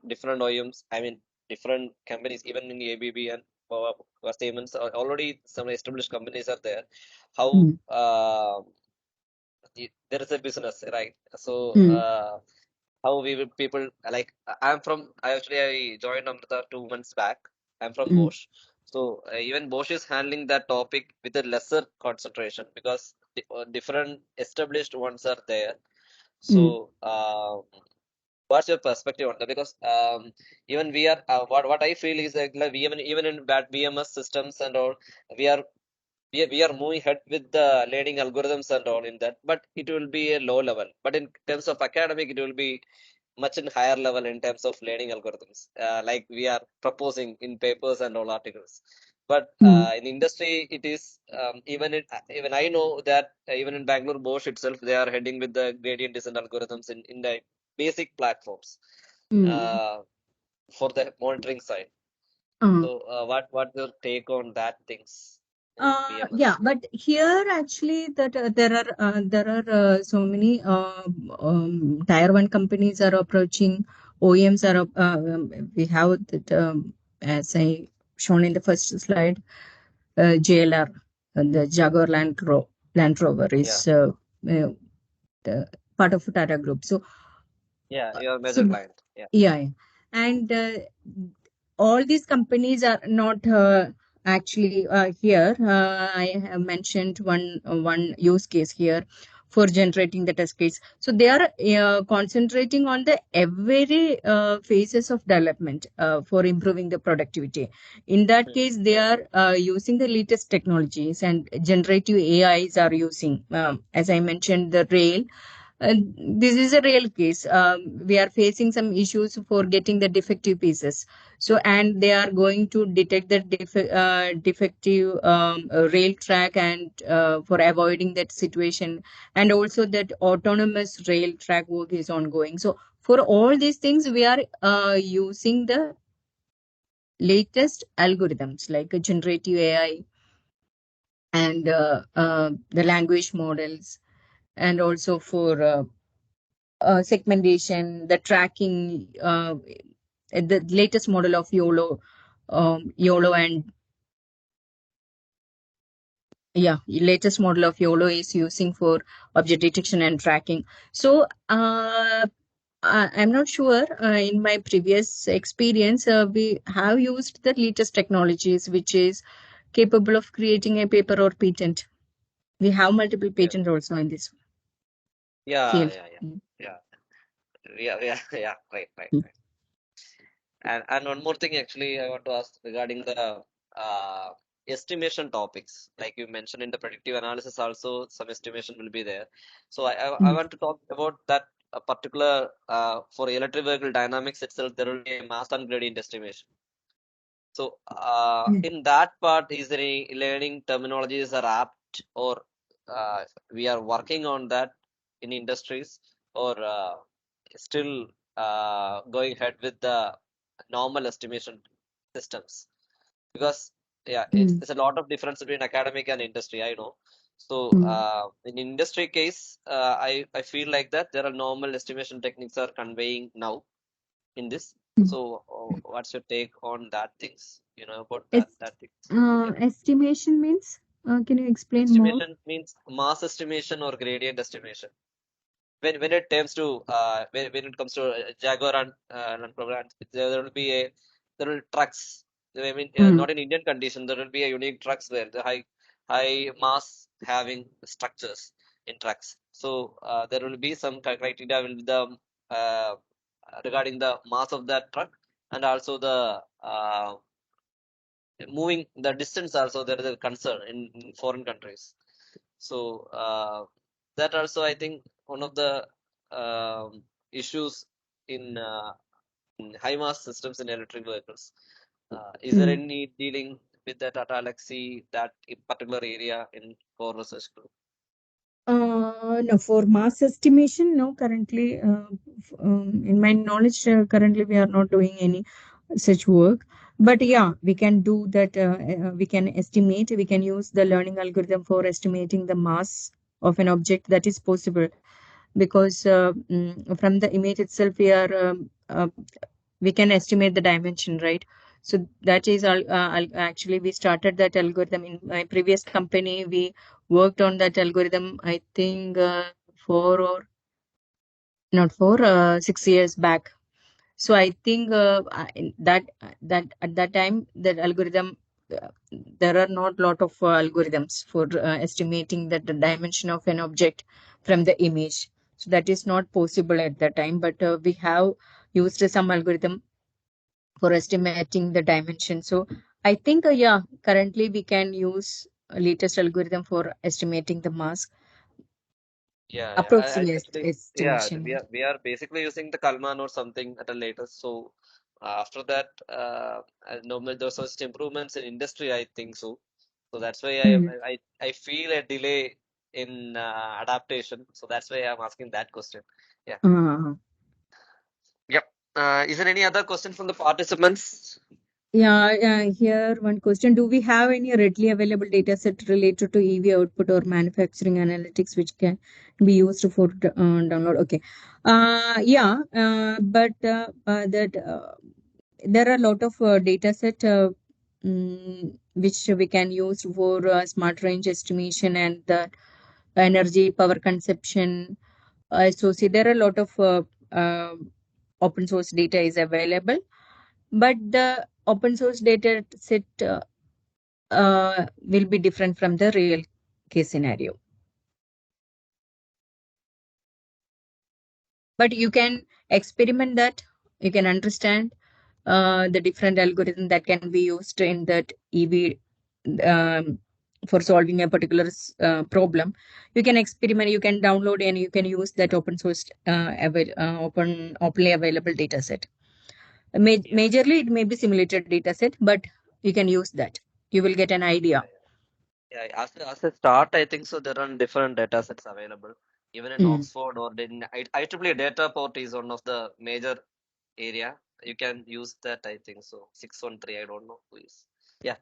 different OEMs, I mean, different companies, even in the ABB and Siemens, already some established companies are there. How Mm. there is a business, right? So, Mm. how we will people like I joined Amrita 2 months back. I'm from Mm. Bosch. So even Bosch is handling that topic with a lesser concentration because different established ones are there. Mm. So what's your perspective on that? Because even we are what I feel is like we even in bad BMS systems and all, we are we are moving ahead with the learning algorithms and all in that, but it will be a low level. But in terms of academic, it will be much in higher level in terms of learning algorithms, like we are proposing in papers and all articles. But Mm. in industry, it is even I know that even in Bangalore, Bosch itself, they are heading with the gradient descent algorithms in the basic platforms Mm. uh, for the monitoring side. Uh, So what's your take on that things in yeah, BMS? but here actually that there are so many tier one companies are approaching, OEMs are we have that as I shown in the first slide, JLR, the Jaguar Land Rover Yeah. is the part of Tata Group. So Yeah, you're a major so client. Yeah. yeah, yeah. And all these companies are not actually here. I have mentioned one use case here for generating the test case. So they are concentrating on the every phases of development for improving the productivity. In that Hmm. case, they are using the latest technologies, and generative AIs are using, as I mentioned, the rail. This is a real case. We are facing some issues for getting the defective pieces. So, and they are going to detect the defective rail track, and for avoiding that situation. And also that autonomous rail track work is ongoing. So, for all these things, we are using the latest algorithms like a generative AI and the language models, and also for segmentation, the tracking, the latest model of YOLO, and yeah, latest model of YOLO is using for object detection and tracking. So I'm not sure. In my previous experience, we have used the latest technologies, which is capable of creating a paper or patent. We have multiple Yeah. patents also in this Yeah, field. yeah, yeah. Mm. Yeah. Yeah, yeah, yeah. Right, right, Mm. right. And one more thing actually I want to ask regarding the estimation topics. Like you mentioned in the predictive analysis also some estimation will be there. So I Mm. want to talk about that particular for electric vehicle dynamics itself, there will be a mass and gradient estimation. So, Mm. in that part, is there any learning terminologies are apt, or we are working on that in industries, or still going ahead with the normal estimation systems? Because yeah, Mm. it's a lot of difference between academic and industry, I know. So, Mm. in industry case, I feel like that there are normal estimation techniques are conveying now in this. Mm. So, what's your take on that things? You know about that Est- that things. Yeah, estimation means, can you explain more? estimation means mass estimation or gradient estimation. when it comes to when it comes to Jaguar and Land Rover, there will be a there will trucks. I mean, not in Indian condition. There will be a unique trucks there, the high mass having structures in trucks. So there will be some criteria with the uh, regarding the mass of that truck, and also the moving the distance. Also, there is a concern in foreign countries. So that also, I think, one of the issues in, high mass systems in electric vehicles. Is there any dealing with the Tata ELXSI, that particular area in core research group? No, for mass estimation, no, currently, in my knowledge, currently we are not doing any such work. But yeah, we can do that. We can estimate, we can use the learning algorithm for estimating the mass of an object. That is possible because from the image itself, we can estimate the dimension, right? So that is actually we started that algorithm in my previous company. We worked on that algorithm, I think, 6 years back. So I think that at that time that algorithm, uh, there are not lot of algorithms for estimating that the dimension of an object from the image. So that is not possible at that time. But we have used some algorithm for estimating the dimension. So I think, yeah, currently we can use latest algorithm for estimating the mass, Yeah, approximate actually, yeah, estimation. we are basically using the Kalman or something at a later. So after that, normal there's such improvements in industry, I think so. So that's why Mm. I feel a delay in adaptation. So that's why I'm asking that question. Yeah. Uh, Yep. Is there any other question from the participants? Yeah, here one question. Do we have any readily available data set related to EV output or manufacturing analytics which can be used for download? Okay. Yeah, but that there are a lot of data set which we can use for smart range estimation and the energy power consumption. So see, there are a lot of open source data is available, but the open source data set will be different from the real case scenario. But you can experiment that, you can understand the different algorithm that can be used in that EV for solving a particular problem. You can experiment, you can download, and you can use that open source openly available data set. Yeah. Majorly, it may be simulated data set, but you can use that. You will get an idea. Yeah, as a start, I think so. There are different data sets available, even in Mm. Oxford or in IEEE data port is one of the major area. You can use that, I think so. 613, I don't know who is. Yeah,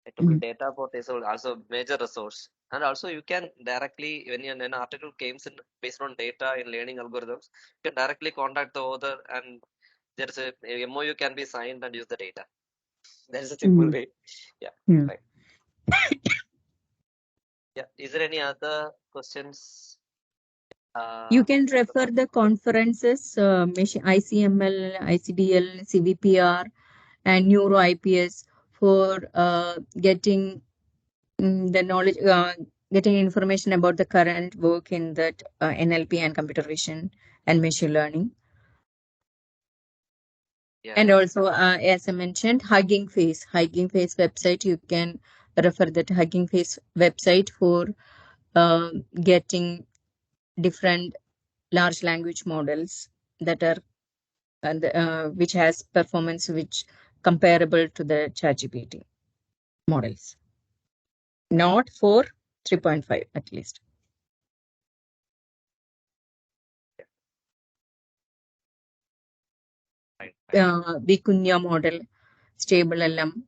IEEE Mm. data port is also major resource. And also you can directly, when an article comes in based on data in learning algorithms, you can directly contact the author and there's a MOU can be signed and use the data. That is a simple Mm. way. Yeah, Yeah. right. Yeah. Is there any other questions? You can From the refer the conferences, ICML, ICDL, CVPR, and Neuro IPS for getting the knowledge, getting information about the current work in that NLP and computer vision and machine learning. Yeah, And also, as I mentioned, Hugging Face website, you can refer that Hugging Face website for getting different large language models that are which has performance which comparable to the ChatGPT models, not for 3.5 at least. right, right. Vicuña model, Stable LM,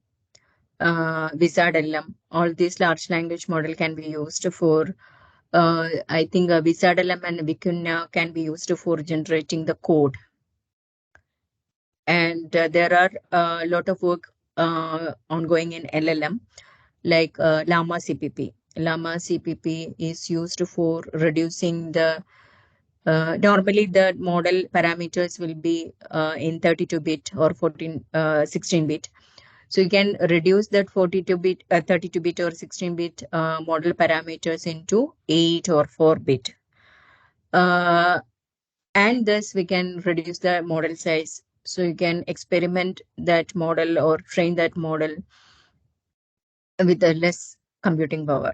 Wizard LM, all these large language model can be used for. I think Wizard LM and Vicuña can be used for generating the code, and there are a lot of work ongoing in LLM, like Llama CPP. Llama CPP is used for reducing the Normally, the model parameters will be in 32-bit or 16-bit. So you can reduce that 42-bit, 32-bit or 16-bit model parameters into 8 or 4-bit. And thus we can reduce the model size. So you can experiment that model or train that model with a less computing power.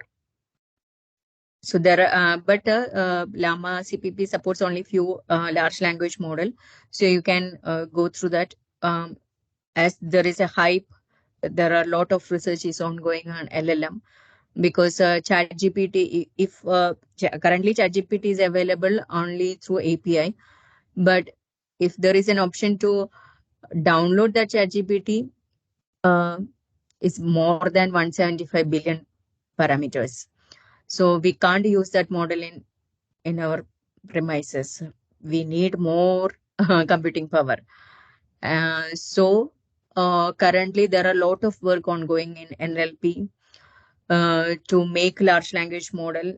So there are, but Llama CPP supports only few large language model. So you can go through that. As there is a hype, there are a lot of research is ongoing on LLM because ChatGPT, if currently ChatGPT is available only through API, but if there is an option to download that ChatGPT, uh, is more than 175 billion parameters. So we can't use that model in our premises. We need more computing power. So currently there are a lot of work ongoing in NLP to make large language model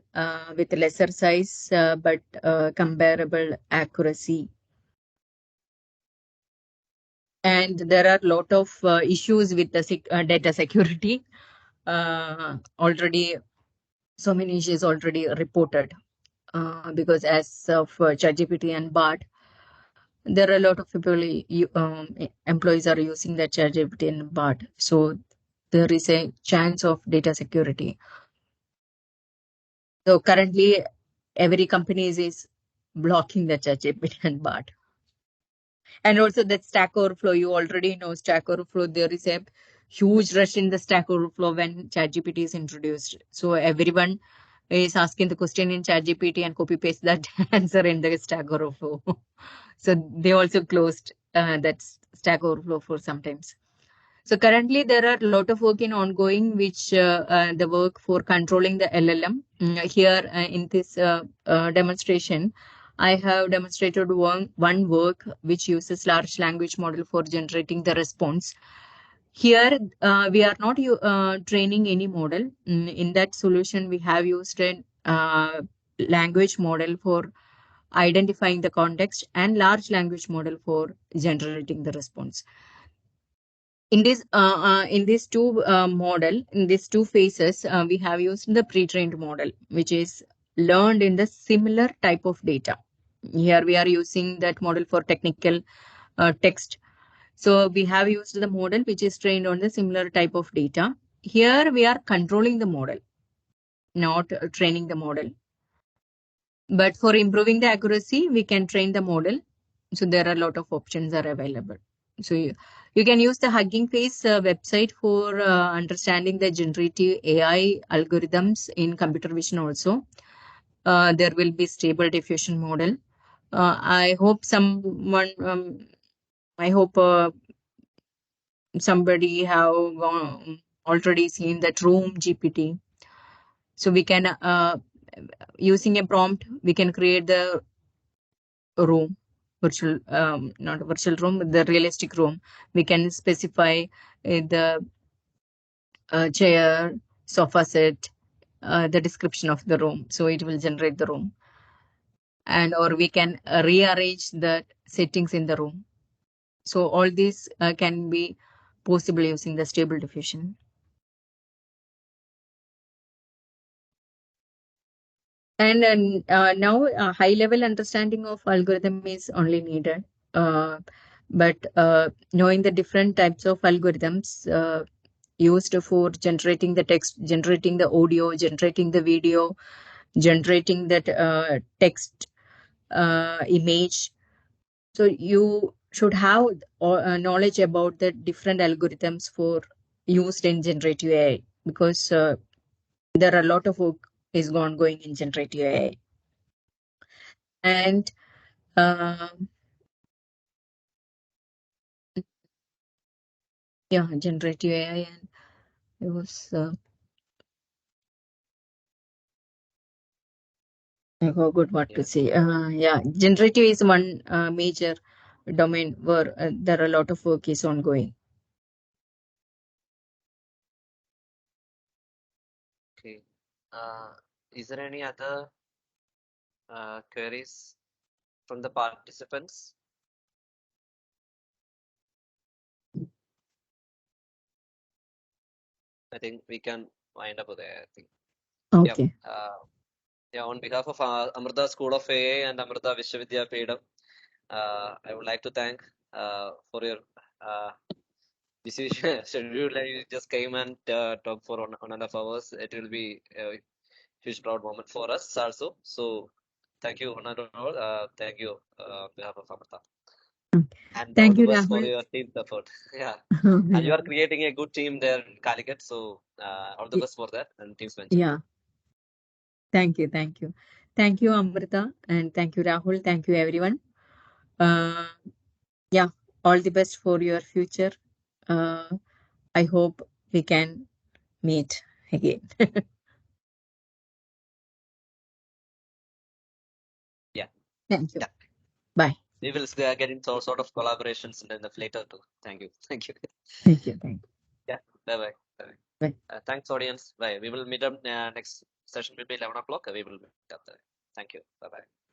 with lesser size but comparable accuracy. And there are a lot of issues with the data security. Already, so many issues already reported because as of ChatGPT and BART, there are a lot of people, employees are using that ChatGPT and BART. So there is a chance of data security. So currently, every company is blocking the ChatGPT and BART. And also that Stack Overflow, you already know Stack Overflow, there is a huge rush in the Stack Overflow when ChatGPT is introduced. So everyone is asking the question in ChatGPT and copy paste that answer in the Stack Overflow. So they also closed that Stack Overflow for sometimes. So currently there are a lot of work in ongoing, which the work for controlling the LLM. Here in this demonstration, I have demonstrated one work which uses large language model for generating the response. Here we are not training any model. In that solution, we have used a language model for identifying the context and large language model for generating the response. In these two model, in these two phases, we have used the pre-trained model, which is learned in the similar type of data. Here we are using that model for technical text. So we have used the model which is trained on the similar type of data. Here we are controlling the model, not training the model. But for improving the accuracy, we can train the model. So there are a lot of options are available. So you can use the Hugging Face website for understanding the generative AI algorithms in computer vision also. There will be stable diffusion model. I hope somebody have already seen that Room GPT. So we can, using a prompt, we can create the room, virtual, not a virtual room, the realistic room. We can specify the chair, sofa set, the description of the room. So it will generate the room. And or we can rearrange the settings in the room. So all these can be possible using the stable diffusion. And now high level understanding of algorithm is only needed. But knowing the different types of algorithms used for generating the text, generating the audio, generating the video, generating that text, image. So you should have knowledge about the different algorithms for used in generative AI because there are a lot of work is ongoing in generative AI. And yeah, generative AI, and it was I forgot what to Yeah. say. Yeah, generative is one major domain where there are a lot of work is ongoing. Okay. Uh, is there any other queries? from the participants? I think we can wind up there. I think. Okay. Yeah, on behalf of Amrita School of AA and Amrita Vishwavidyapeetham, I would like to thank for your busy schedule. You just came and talked for 1.5 hours. It will be a huge proud moment for us also. So thank you, one and all. Thank you on behalf of Amrita. And all Thank the you, best for Rahul. your team's effort. Yeah. And you Yeah. are creating a good team there in Calicut. So all the Y- best for that and team's venture. Yeah. Thank you. Thank you. Thank you, Amrita. And thank you, Rahul. Thank you, everyone. Uh, yeah. All the best for your future. Uh, I hope we can meet again. Yeah. Thank you. Yeah. Bye. We will get in sort of collaborations in the later too. Thank you. Thank you. Thank you. Thank you. Yeah. Bye bye. Bye. Bye. Thanks, audience. Bye. We will meet up next session will be 11 o'clock. We will meet up there. Thank you. Bye bye.